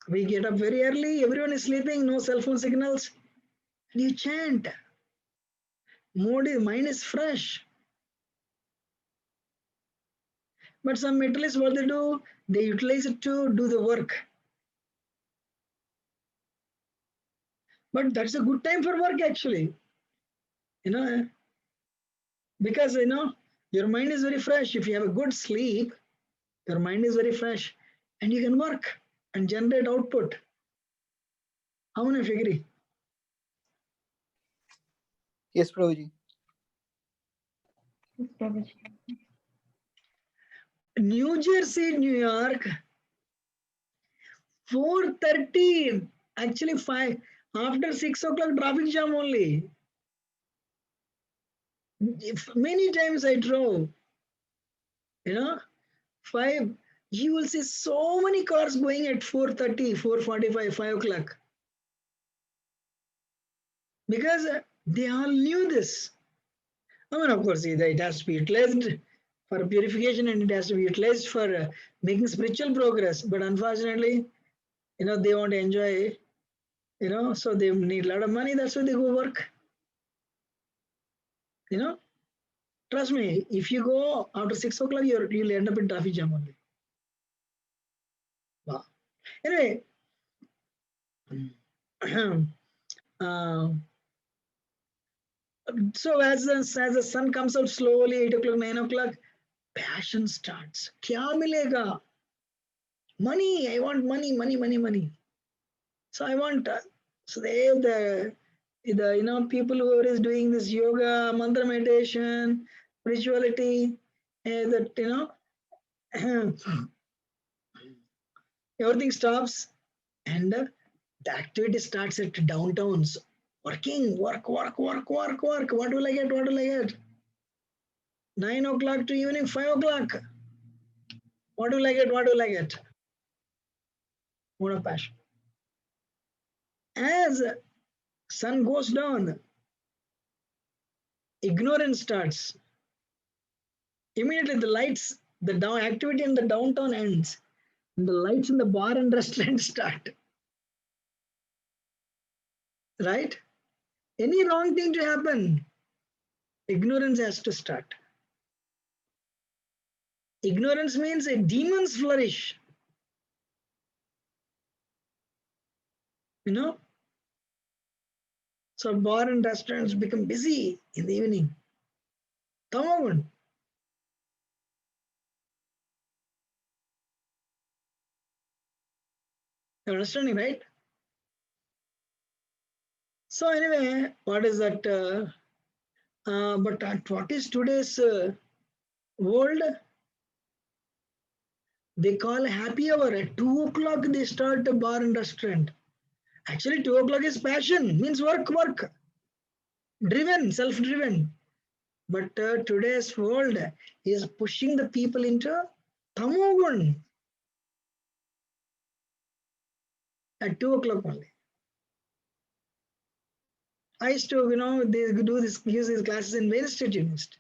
We get up very early, everyone is sleeping, no cell phone signals, and you chant. Mind is fresh. But some materialists, what they do, they utilize it to do the work. But that's a good time for work actually. Because your mind is very fresh. If you have a good sleep, your mind is very fresh and you can work and generate output. How many of you agree? Yes, Prabhuji. Yes, Prabhuji. New Jersey, New York, 4:30, actually 5, after 6 o'clock traffic jam only. Many times I drove, 5, you will see so many cars going at 4:30, 4:45, 5 o'clock. Because they all knew this. I mean, of course, it has to be utilized for purification and it has to be utilized for making spiritual progress. But unfortunately, they want to enjoy, so they need a lot of money. That's why they go work. Trust me, if you go after 6 o'clock, you'll end up in traffic jam only. Wow. Anyway, so as the sun comes out slowly, 8 o'clock, 9 o'clock, passion starts. Kya milega? Money. I want money, money, money, money. So I want. So the people who are doing this yoga, mantra meditation, spirituality, that everything stops and the activity starts at downtowns. Working, work. What will I get? What will I get? 9 o'clock to evening 5 o'clock. What will I get? What will I get? Mode of passion. As sun goes down, ignorance starts. Immediately the lights, the down activity in the downtown ends. And the lights in the bar and restaurant start. Right? Any wrong thing to happen, ignorance has to start. Ignorance means demons flourish. So bar and restaurants become busy in the evening. Tamagun. You're understanding, right? So anyway, what is that? But what is today's world? They call happy hour. At 2 o'clock, they start a bar and restaurant. Actually, 2 o'clock is passion, means work, driven, self-driven. But today's world is pushing the people into tamogun at 2 o'clock only. I used to, they use these classes in Wayne State University.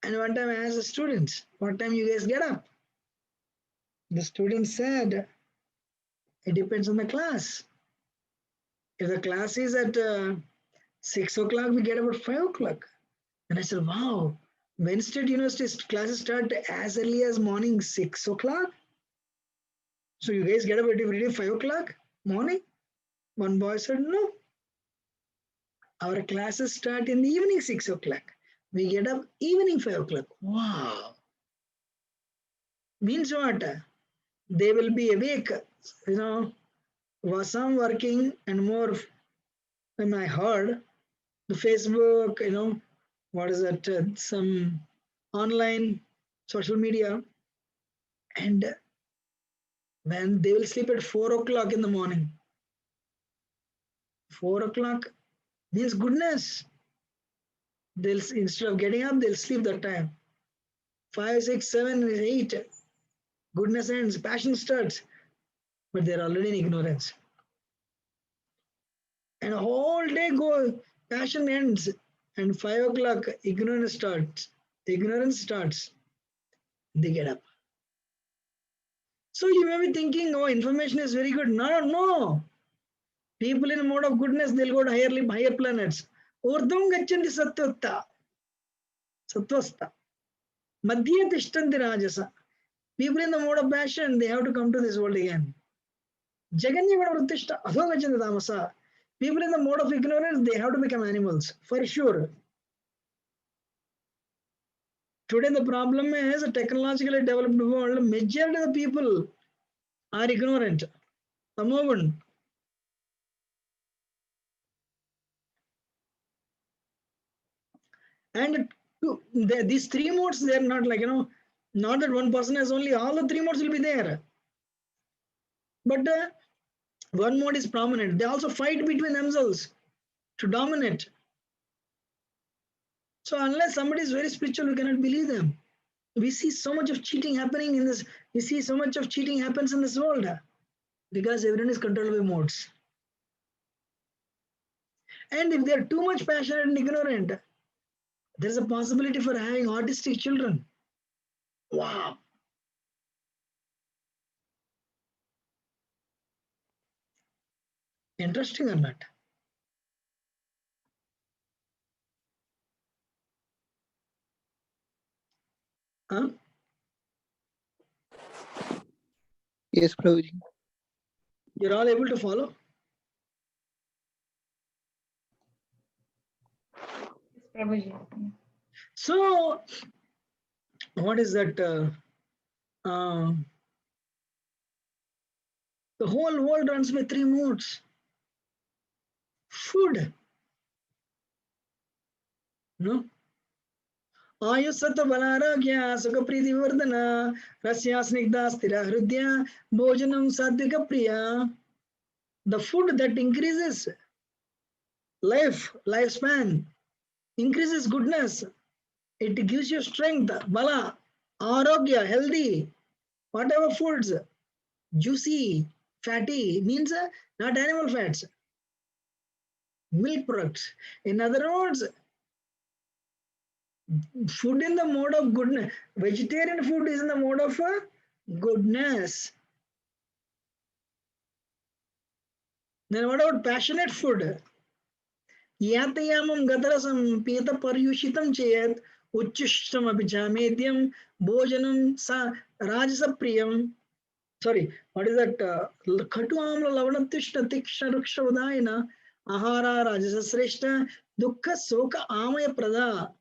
And one time I asked the students, what time you guys get up? The student said, it depends on the class. If the class is at 6 o'clock, we get up at 5 o'clock. And I said, wow, Wayne State University's classes start as early as morning 6 o'clock. So you guys get up every day 5 o'clock morning? One boy said, no. Our classes start in the evening 6 o'clock. We get up evening 5 o'clock. Wow. Means what? They will be awake, was some working and more when I heard the Facebook, what is that, some online social media, and when they will sleep at 4 o'clock in the morning. 4 o'clock means goodness. They'll, instead of getting up, they'll sleep that time. 5, 6, 7, 8, goodness ends, passion starts, but they're already in ignorance. And a whole day go, passion ends, and 5 o'clock ignorance starts. They get up. So you may be thinking, oh, information is very good. No. People in a mode of goodness, they'll go to higher planets. Urdhvam gachanti sattvasta. Madhya tishtanti rajasa. People in the mode of passion, they have to come to this world again. Jaganyavana vruttishta adho gachanti tamasa. People in the mode of ignorance, they have to become animals, for sure. Today the problem is a technologically developed world, majority of the people are ignorant. Tamogun. And these 3 modes, they are not like, not that one person has only, all the 3 modes will be there. But one mode is prominent. They also fight between themselves to dominate. So unless somebody is very spiritual, we cannot believe them. We see so much of cheating happening in this. We see so much of cheating happens in this world because everyone is controlled by modes. And if they are too much passionate and ignorant, there is a possibility for having autistic children. Wow. Interesting or not? Huh? Yes, Prabhuji. You're all able to follow? Yes, Prabhuji. So, what is that? The whole world runs by 3 modes. Food. No? Ayusata balaragya sukapriti vardana rasya snigdha stira hrudya bhojanam sadhika priya. The food that increases lifespan, increases goodness, it gives you strength, bala, arogya, healthy, whatever foods, juicy, fatty, means not animal fats, milk products. In other words, food in the mode of goodness, vegetarian food is in the mode of goodness. Then what about passionate food? Yatayamam gatarasam pita paryushitam chayat uchishtam abhijamedyam bhojanam sa rajasa priyam. Sorry, what is that? Khatu amla lavanatishta tikshna ruksha udayana ahara rajasa sreshta dukkha soka amaya prada.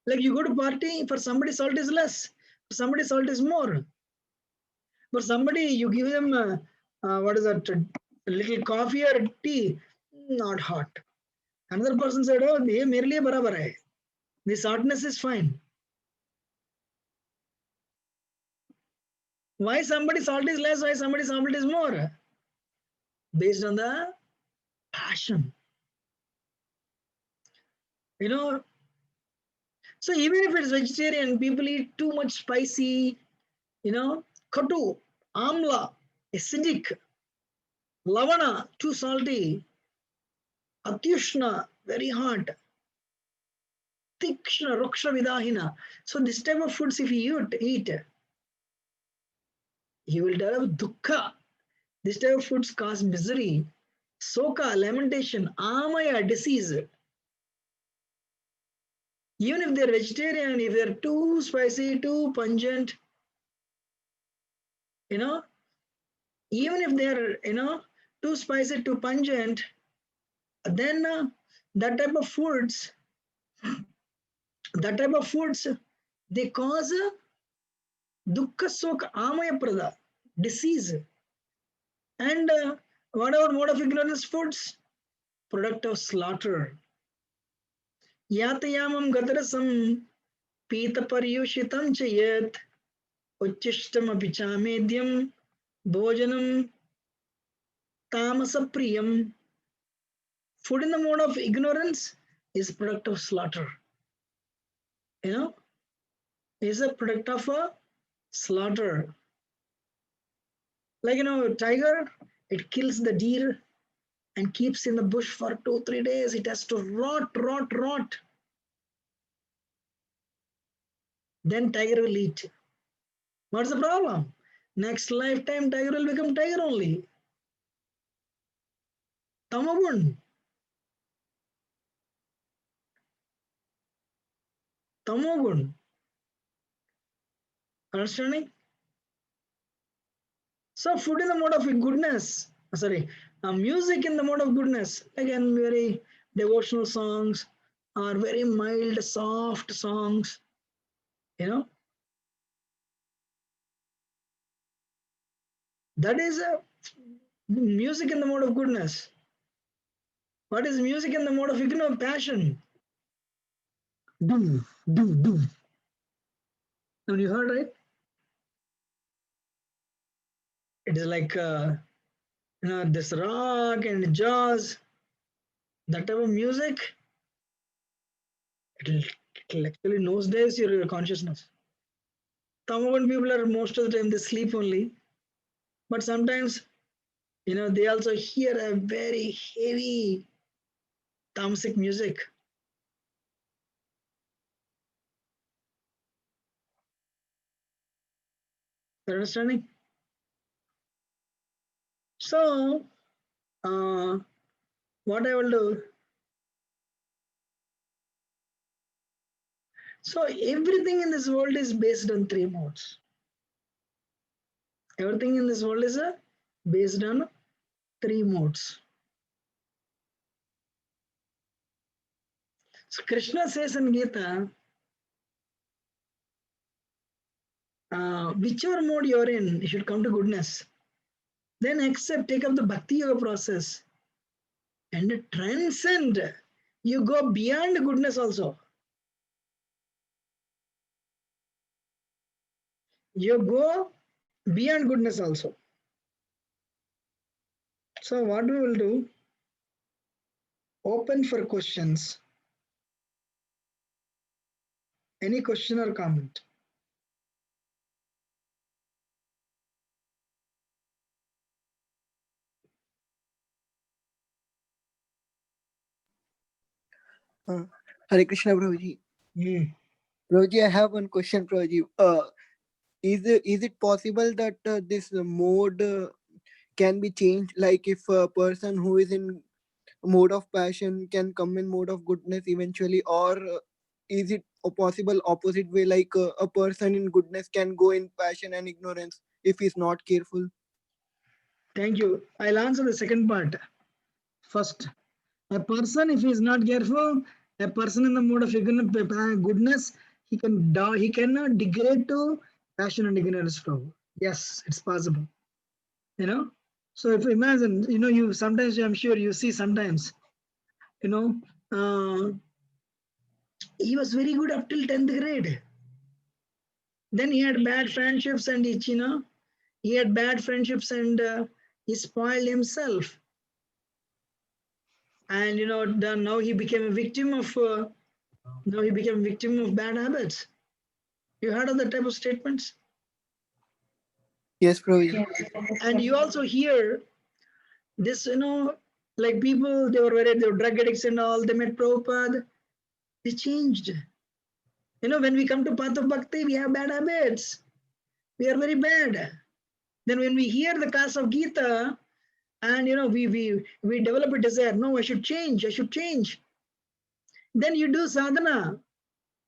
Like you go to party, for somebody salt is less, for somebody salt is more. For somebody you give them, what is that, a little coffee or tea, not hot. Another person said, oh, ye mere liye barabar hai. The saltness is fine. Why somebody salt is less, why somebody salt is more? Based on the passion. You know, so even if it's vegetarian, people eat too much spicy, katu, amla, acidic, lavana, too salty, atyushna, very hot, tikshna, ruksha vidahina. So this type of foods, if you eat, you will develop dukkha. This type of foods cause misery, soka, lamentation, amaya, disease. Even if they're vegetarian, if they're too spicy, too pungent, even if they're, too spicy, too pungent, then that type of foods, they cause dukkha soka amaya prada, disease. And whatever mode of ignorance foods, product of slaughter. Yatayamam gatarasam pita paryushitam chayat uchishtam apichamedyam bhojanam tamasa priyam. Food in the mode of ignorance is product of slaughter. Is a product of a slaughter. Like, tiger, it kills the deer and keeps in the bush for 2-3 days. It has to rot. Then tiger will eat. What's the problem? Next lifetime, tiger will become tiger only. Tamagun. Tamogun. Understanding? So food in the mode of goodness. Music in the mode of goodness. Again, very devotional songs or very mild, soft songs. That is music in the mode of goodness. What is music in the mode of passion? Do. Now you heard, right? It is like this rock and jazz, that type of music. It'll actually nosedives your consciousness. Tamavan people are most of the time they sleep only, but sometimes they also hear a very heavy tamasic music. Understanding? So, what I will do? So everything in this world is based on 3 modes. Everything in this world is based on 3 modes. So Krishna says in Gita, whichever mode you're in, you should come to goodness. Then take up the Bhakti Yoga process and transcend. You go beyond goodness also. You go beyond goodness also. So what we will do, open for questions. Any question or comment? Hare Krishna, Prabhuji. Prabhuji, I have one question, Prabhuji. Is it possible that this mode can be changed? Like if a person who is in mode of passion can come in mode of goodness eventually, or is it a possible opposite way? Like a person in goodness can go in passion and ignorance if he's not careful. Thank you. I'll answer the second part first. A person, if he is not careful, a person in the mode of goodness, he cannot degrade to passion and ignorance flow. Yes, it's possible. So if you imagine, you sometimes, I'm sure you see sometimes, he was very good up till 10th grade. Then he had bad friendships and He had bad friendships and he spoiled himself. And now he became a victim of bad habits. You heard of that type of statements? Yes, Prabhuji. Yes. And you also hear this, like people, they were drug addicts and all, they met Prabhupada, they changed. When we come to path of bhakti, we have bad habits. We are very bad. Then when we hear the class of Gita, and we develop a desire, no, I should change. Then you do sadhana.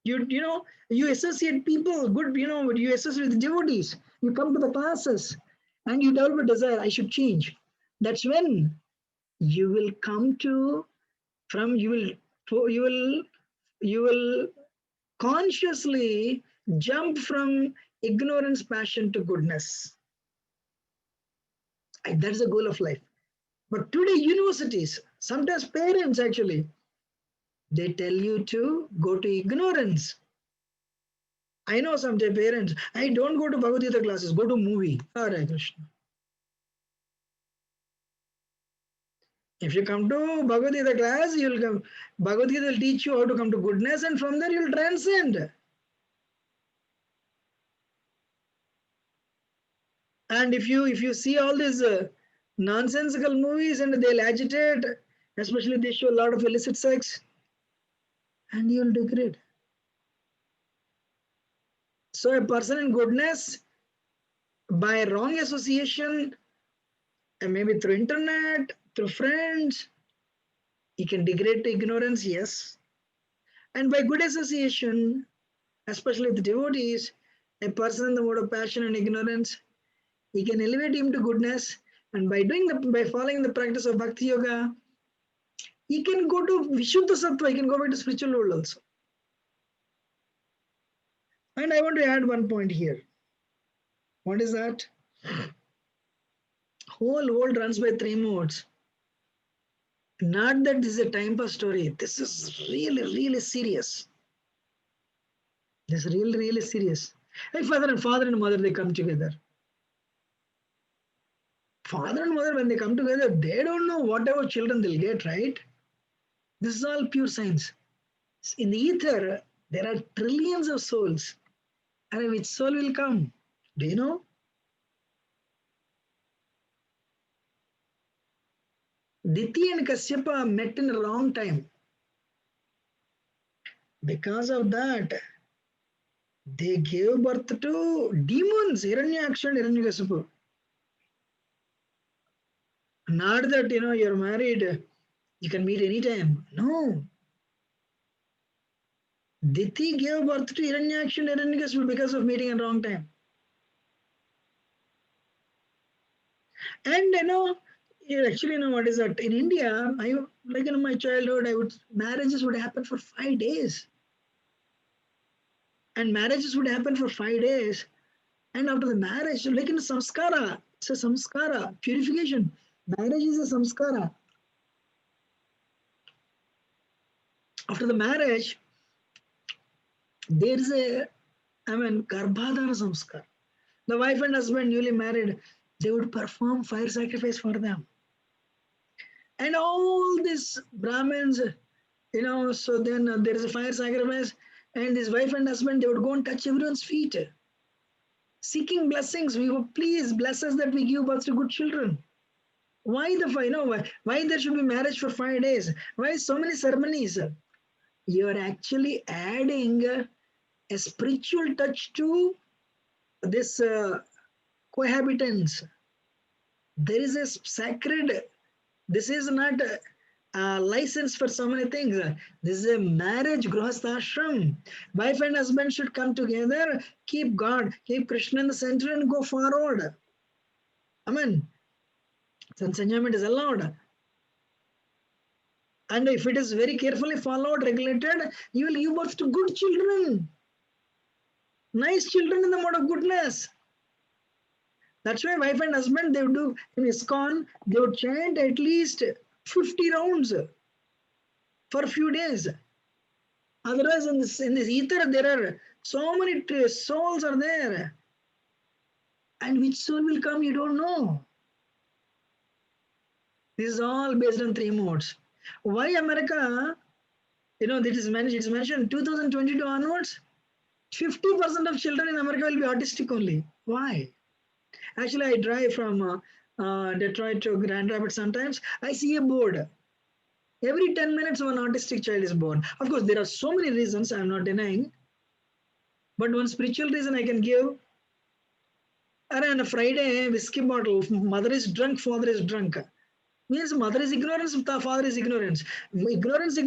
You associate people, good, you associate with devotees. You come to the classes and you develop a desire, I should change. That's when you will come to, you will consciously jump from ignorance, passion to goodness. That's the goal of life. But today, universities, sometimes parents actually, they tell you to go to ignorance. I know some parents, I don't go to Bhagavad-Gita classes, go to movie. Hare Krishna. If you come to Bhagavad-Gita class, Bhagavad-Gita will teach you how to come to goodness, and from there you'll transcend. And if you see all these nonsensical movies and they'll agitate, especially they show a lot of illicit sex, and you'll degrade. So a person in goodness, by wrong association, and maybe through internet, through friends, he can degrade to ignorance, yes. And by good association, especially with devotees, a person in the mode of passion and ignorance, he can elevate him to goodness. And by following the practice of bhakti yoga, he can go to Vishuddha Sattva, he can go back to spiritual world also. And I want to add one point here. What is that? Whole world runs by three modes. Not that this is a time pass story. This is really, really serious. This is really, really serious. Like father and mother, they come together. Father and mother, when they come together, they don't know whatever children they'll get, right? This is all pure science. In the ether, there are trillions of souls. And which soul will come? Do you know? Diti and Kasyapa met in a wrong time. Because of that, they gave birth to demons, Hiranyaksha and Hiranyakasipu. Not that, you're married, you can meet anytime. No. Diti gave birth to Hiranyaksha and Hiranyakasipu because of meeting at wrong time. And you actually know what is that? In India, in my childhood, marriages would happen for 5 days. And marriages would happen for 5 days. And after the marriage, like in a samskara, it's a samskara, purification. Marriage is a samskara. After the marriage, there is garbhadana samskara. The wife and husband newly married, they would perform fire sacrifice for them. And all these Brahmins, so then there is a fire sacrifice, and this wife and husband, they would go and touch everyone's feet, seeking blessings. We would please bless us that we give birth to good children. Why why there should be marriage for 5 days? Why so many ceremonies? You are actually adding a spiritual touch to this cohabitants. There is a sacred. This is not a license for so many things. This is a marriage, grihasthashram. Wife and husband should come together, keep God, keep Krishna in the center and go forward. Amen. Since enjoyment is allowed. And if it is very carefully followed, regulated, you will give birth to good children. Nice children in the mode of goodness. That's why wife and husband, they would do in ISKCON, they would chant at least 50 rounds for a few days. Otherwise, in this ether, there are so many souls are there. And which soul will come, you don't know. This is all based on 3 modes. Why America, it's mentioned 2022 onwards, 50% of children in America will be autistic only. Why? Actually, I drive from Detroit to Grand Rapids sometimes. I see a board. Every 10 minutes, one autistic child is born. Of course, there are so many reasons, I'm not denying. But one spiritual reason I can give. On a Friday, whiskey bottle, mother is drunk, father is drunk. Means mother is ignorance, father is ignorance. Ignorance.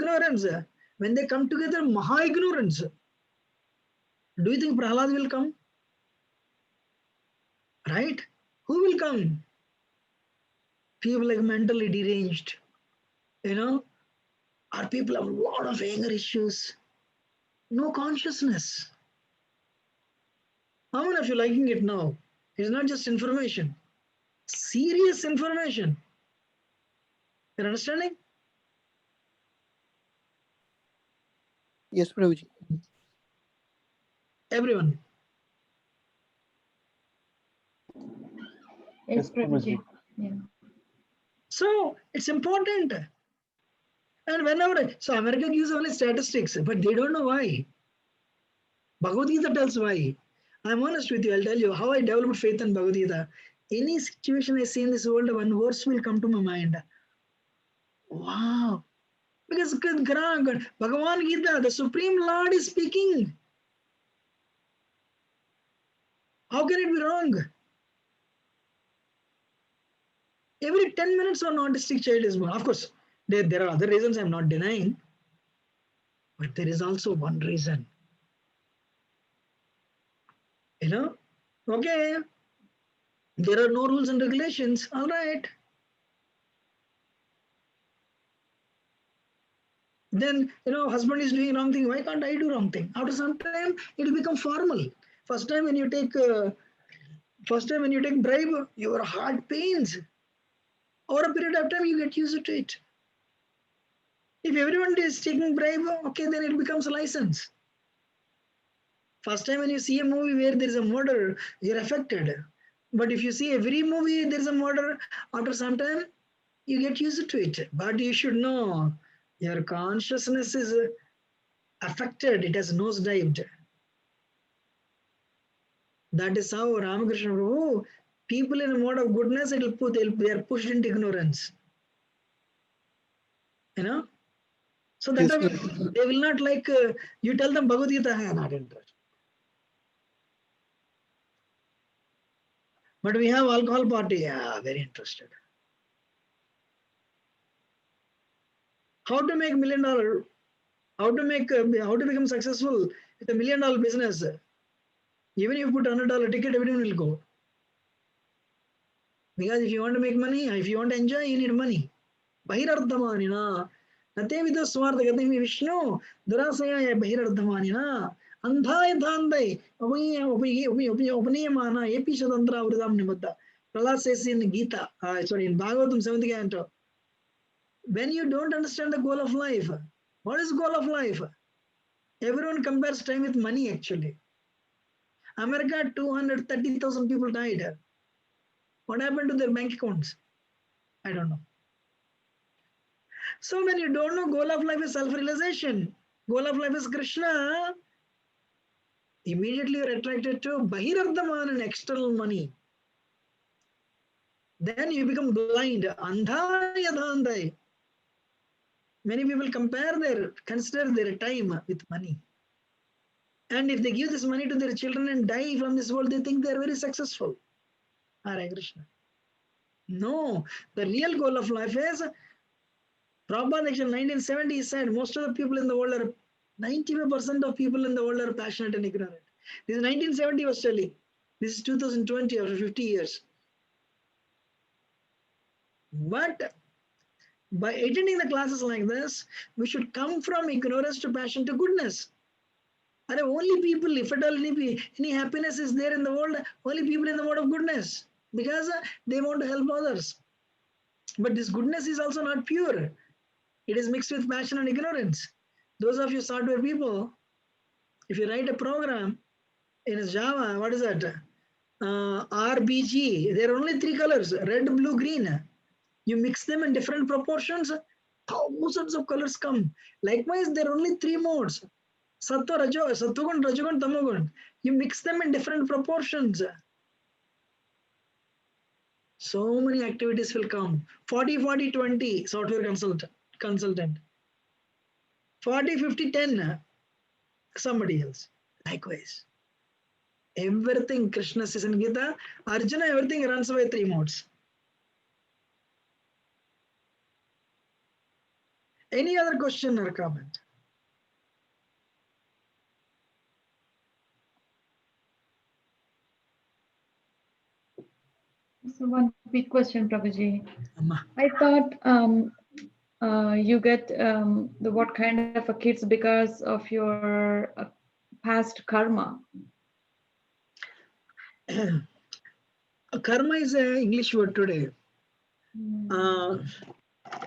When they come together, maha ignorance. Do you think Prahlad will come? Right? Who will come? People like mentally deranged. Our people have a lot of anger issues. No consciousness. How many of you liking it now? It's not just information. Serious information. You're understanding? Yes, Prabhuji. Everyone. Yes, Yes, Prabhuji. Prabhuji. Yeah. So it's important. And so America gives only statistics, but they don't know why. Bhagavad-Gita tells why. I'm honest with you, I'll tell you how I developed faith in Bhagavad-Gita. Any situation I see in this world, one verse will come to my mind. Wow. Because Bhagavad Gita, the Supreme Lord is speaking. How can it be wrong? Every 10 minutes one autistic child is born. Of course, there are other reasons I'm not denying. But there is also one reason. Okay, there are no rules and regulations. All right. Then, husband is doing wrong thing. Why can't I do wrong thing? After some time, it will become formal. First time when you take bribe, your heart pains. Over a period of time, you get used to it. If everyone is taking bribe, okay, then it becomes a license. First time when you see a movie where there is a murder, you're affected. But if you see every movie there is a murder, after some time, you get used to it. But you should know, your consciousness is affected. It has nosedived. That is how Ramakrishna Prabhu, people in a mode of goodness, they are pushed into ignorance. So that they will not like, you tell them Bhagavad Gita, not interested. But we have alcohol party, very interested. How to make $1 million? How to become successful with $1 million business? Even if you put $100 ticket, everyone will go. Because if you want to make money, if you want to enjoy, you need money. Bahirardhamanina. Nate vido swartha gatami Vishnu. Durasaya bahirardhamanina. Andhaya dhandai. Upaniyamana. Epi Shatantra Vridam Nimuddha. Prahlad says in Gita, in Bhagavatam 7th canto. When you don't understand the goal of life, what is the goal of life? Everyone compares time with money actually. America, 230,000 people died. What happened to their bank accounts? I don't know. So when you don't know, goal of life is self-realization. Goal of life is Krishna. Immediately you're attracted to Bahirardhaman and external money. Then you become blind. Andhaya dhandai. Many people consider their time with money. And if they give this money to their children and die from this world, they think they are very successful. Hare Krishna. No, the real goal of life is, Prabhupada in 1970 said, most of the people in the world are, 95% of people in the world are passionate and ignorant. This is 1970 was telling. This is 2020 after 50 years. But by attending the classes like this, we should come from ignorance to passion to goodness. Are only people, if at all any happiness is there in the world, only people in the world of goodness, because they want to help others. But this goodness is also not pure. It is mixed with passion and ignorance. Those of you software people, if you write a program in Java, what is that? RBG, there are only 3 colors, red, blue, green. You mix them in different proportions, thousands of colors come. Likewise, there are only 3 modes. Sattva, Sattvagun, Rajagun, Tamagun. You mix them in different proportions. So many activities will come. 40-40-20, software consultant. 40-50-10, somebody else. Likewise. Everything Krishna says in Gita, Arjuna, everything runs by 3 modes. Any other question or comment? So one big question, Prabhuji. Amma. I thought you get the what kind of a kids because of your past karma. Karma is an English word today.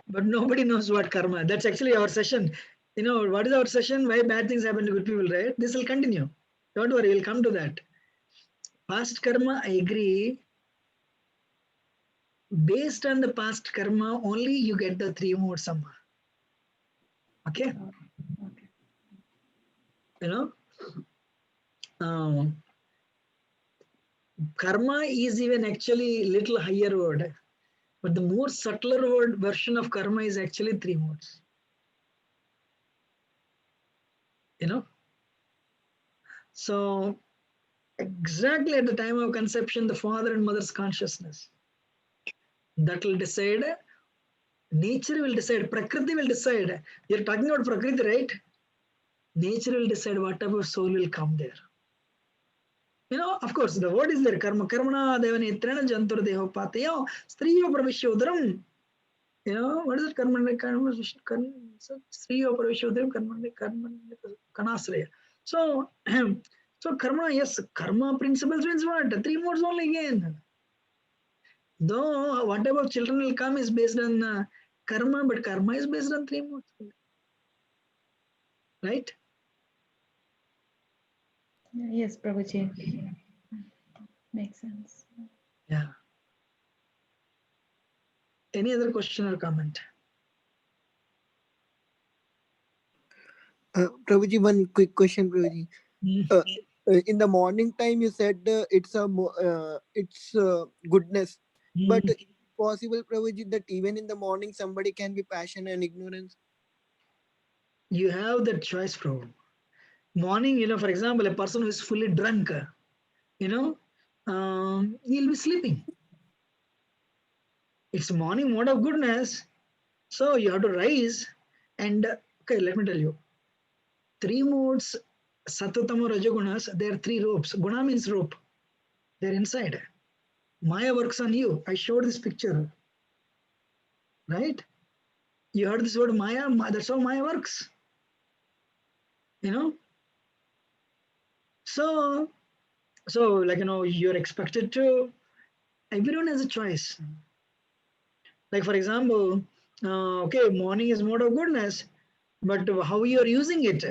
But nobody knows what karma. That's actually our session. You know, what is our session? Why bad things happen to good people, right? This will continue. Don't worry, we'll come to that. Past karma, I agree. Based on the past karma, only you get the 3 modes, Amma. Okay? Okay. You know? Karma is even actually little higher word. But the more subtler word version of karma is actually 3 modes. You know? So exactly at the time of conception, the father and mother's consciousness, that will decide, nature will decide, Prakriti will decide. You're talking about Prakriti, right? Nature will decide what type of soul will come there. You know, of course, the word is there, karma, karmana devani trena jantur deho pateyo, striyo pravishyodaram. You know, what is it? Karma, striyo pravishyodaram, karma, kanasraya. So, so karma, yes, karma principles means what? 3 modes only again. Though whatever children will come is based on karma, but karma is based on 3 modes. Right? Yes, Prabhuji. Makes sense. Yeah. Any other question or comment? Prabhuji, one quick question, Prabhuji. Mm. In the morning time, you said it's goodness. But Mm. it's possible, Prabhuji, that even in the morning somebody can be passion and ignorance. You have that choice, bro. Morning, you know, for example, a person who is fully drunk, you know, he'll be sleeping. It's morning mode of goodness. So you have to rise and, okay, let me tell you. 3 modes, Sattva-tama, Rajagunas, there are 3 ropes. Guna means rope. They're inside. Maya works on you. I showed this picture. Right? You heard this word Maya, that's how Maya works. You know? So like, you know, you're expected to, everyone has a choice. Like, for example, okay, morning is mode of goodness, but how you are using it?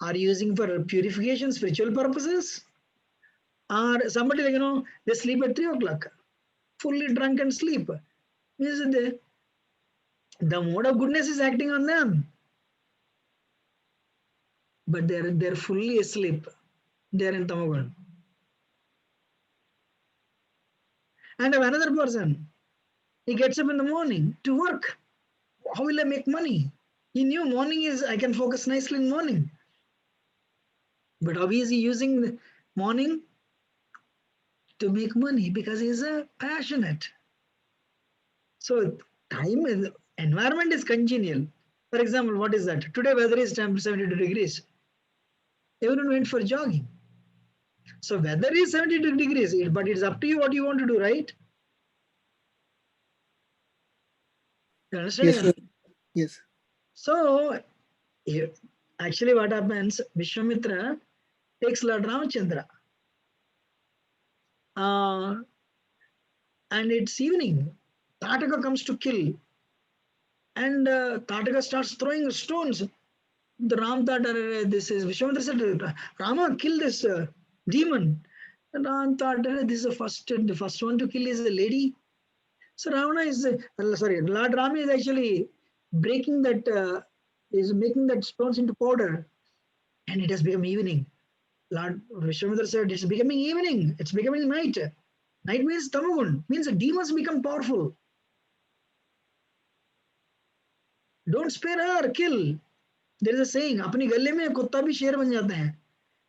Are you using for purification, spiritual purposes? Or somebody, like, you know, they sleep at 3 o'clock, fully drunk and sleep. Means the mode of goodness is acting on them. But they're fully asleep. They're in Tamagun. And another person, he gets up in the morning to work. How will I make money? He knew morning is, I can focus nicely in morning. But how is he using the morning? To make money, because he's passionate. So time is, environment is congenial. For example, what is that? Today weather is 72 degrees. Everyone went for jogging. So weather is 72 degrees, but it's up to you what you want to do, right? You understand? Yes, sir. Yes. So actually what happens, Vishwamitra takes Lord Ramachandra. And it's evening. Tataka comes to kill. And Tataka starts throwing stones. The Ram thought, this is Vishwamitra said, Rama, kill this demon. And Ram thought, this is the first one to kill is a lady. So Ravana is, Lord Rama is actually breaking that, is making that stones into powder, and it has become evening. Lord Vishwamitra said, it's becoming evening, it's becoming night. Night means tamagun, means the demons become powerful. Don't spare her, kill. There is a saying, अपनी गले में कुत्ता भी शेर बन जाते हैं.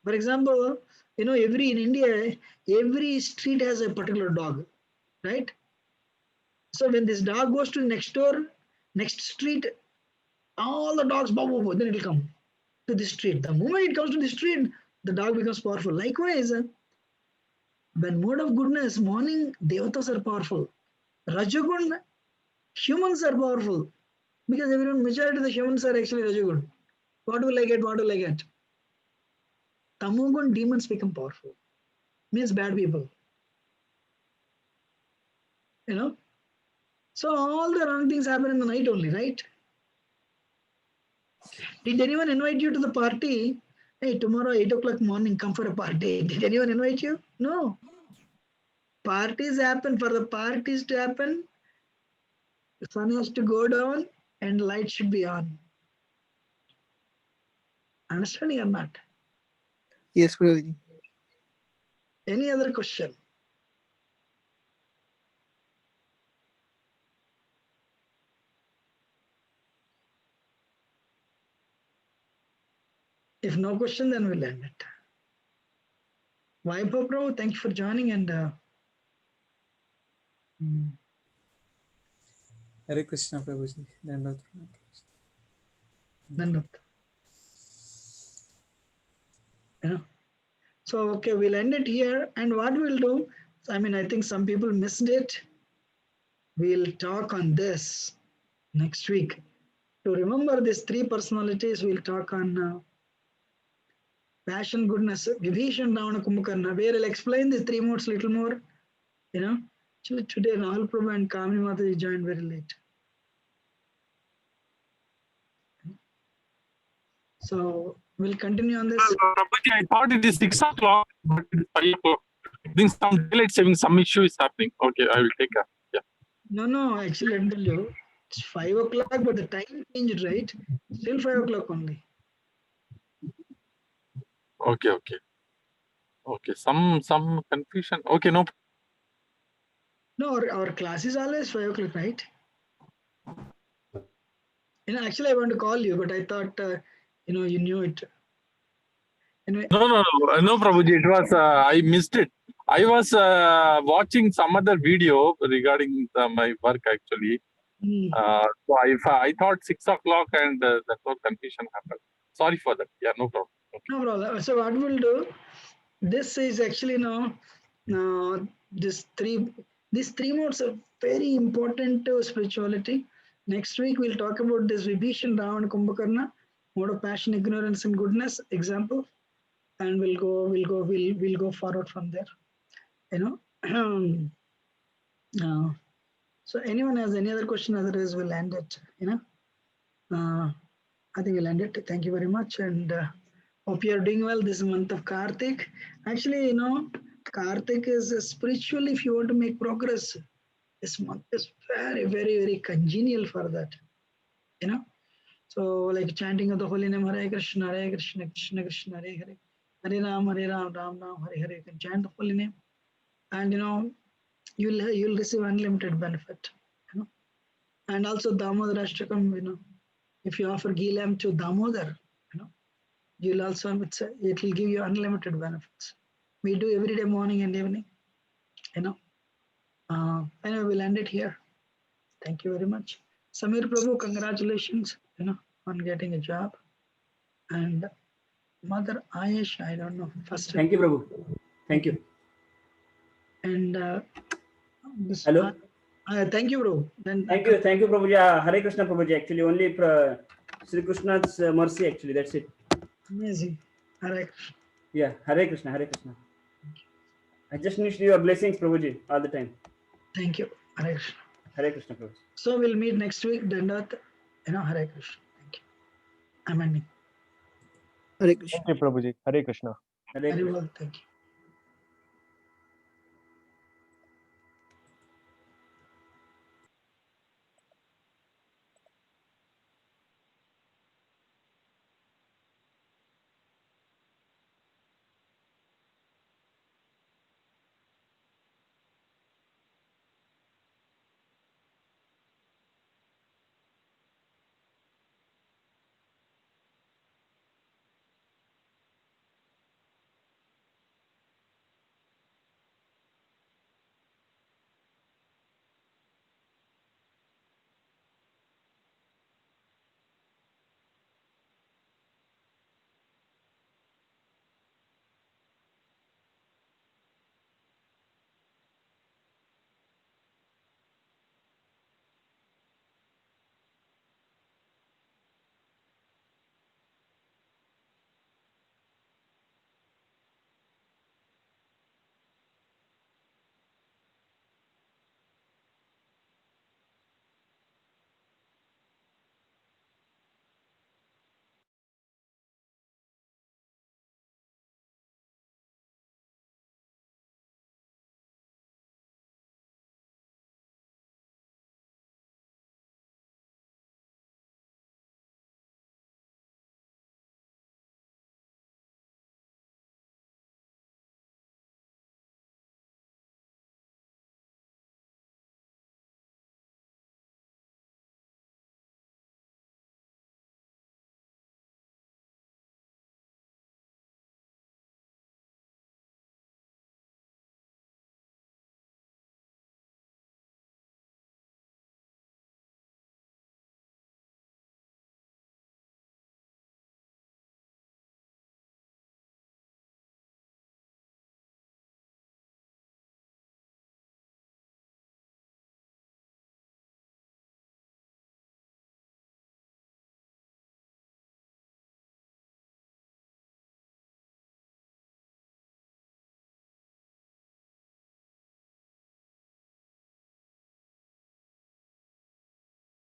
For example, in India, every street has a particular dog, right? So when this dog goes to the next door, next street, all the dogs, then it will come to the street. The moment it comes to the street, the dog becomes powerful. Likewise, when mode of goodness, morning, devatas are powerful. Rajagun, humans are powerful. Because everyone, majority of the humans are actually Rajagun. What will I get? What will I get? Tamogun, demons become powerful. Means bad people. So all the wrong things happen in the night only, right? Did anyone invite you to the party? Hey, tomorrow 8 o'clock morning, come for a party. Did anyone invite you? No. Parties happen. For the parties to happen, the sun has to go down and light should be on. Understanding or not? Yes, Prabhuji. Any other question? If no question, then we'll end it. Vaibhav Prabhu, thank you for joining and Hare Krishna Prabhuji. Dandavad. So okay, we'll end it here. And what we'll do, I think some people missed it. We'll talk on this next week. To remember these three personalities, we'll talk on passion, goodness, Vibhishan, Ravana, Kumbhakarna, where I'll explain these three modes a little more. Actually today Rahul Prabhu and Kamini Mataji joined very late. So we'll continue on this. Prabhuji, I thought it is 6 o'clock, but it is 5 o'clock. I think some daylight saving, some issue is happening. Okay, I will take care. Yeah. No, actually, let me tell you, it's 5 o'clock, but the time changed, right? Still 5 o'clock only. Okay. Some confusion. Okay, no. No, our class is always 5 o'clock, right? Actually, I want to call you, but I thought, you knew it. Anyway, No, Prabhuji, it was, I missed it. I was watching some other video regarding my work actually. So I thought 6 o'clock and that was confusion happened. Sorry for that. Yeah, no problem. Okay. No problem. So what we'll do, this is actually these three modes are very important to spirituality. Next week we'll talk about this Vibhishan, Ravana, Kumbhakarna, mode of passion, ignorance, and goodness example, and we'll go forward from there. So anyone has any other question? Otherwise, we'll end it. I think we'll end it. Thank you very much, and hope you are doing well this month of Kartik. Actually, Kartik is spiritually, if you want to make progress, this month is very, very, very congenial for that. So like chanting of the holy name Hare Krishna, Krishna Krishna, Hare Hare, Hare Ram, Ram Ram, Hare Hare. You can chant the holy name, and you'll receive unlimited benefit. And also Damodar Ashtakam, if you offer ghee lamp to Damodar, you'll also, it will give you unlimited benefits. We do every day, morning and evening. Anyway, we'll end it here. Thank you very much. Samir Prabhu, congratulations, on getting a job. And Mother Ayesh, I don't know. First. Thank you, Prabhu. Thank you. And Hello. Thank you, bro. Then Thank you, Prabhuji. Hare Krishna, Prabhuji. Actually, only Sri Krishna's mercy. Actually, that's it. Amazing. Hare Krishna. Yeah, Hare Krishna, Hare Krishna. I just need your blessings, Prabhuji, all the time. Thank you. Hare Krishna. Hare Krishna, Prabhuji. So we'll meet next week. Dandavat. Hare Krishna. Thank you. I'm ending. Hare Krishna. Thank you, Prabhuji. Hare Krishna. Hare Krishna. Very well. Thank you.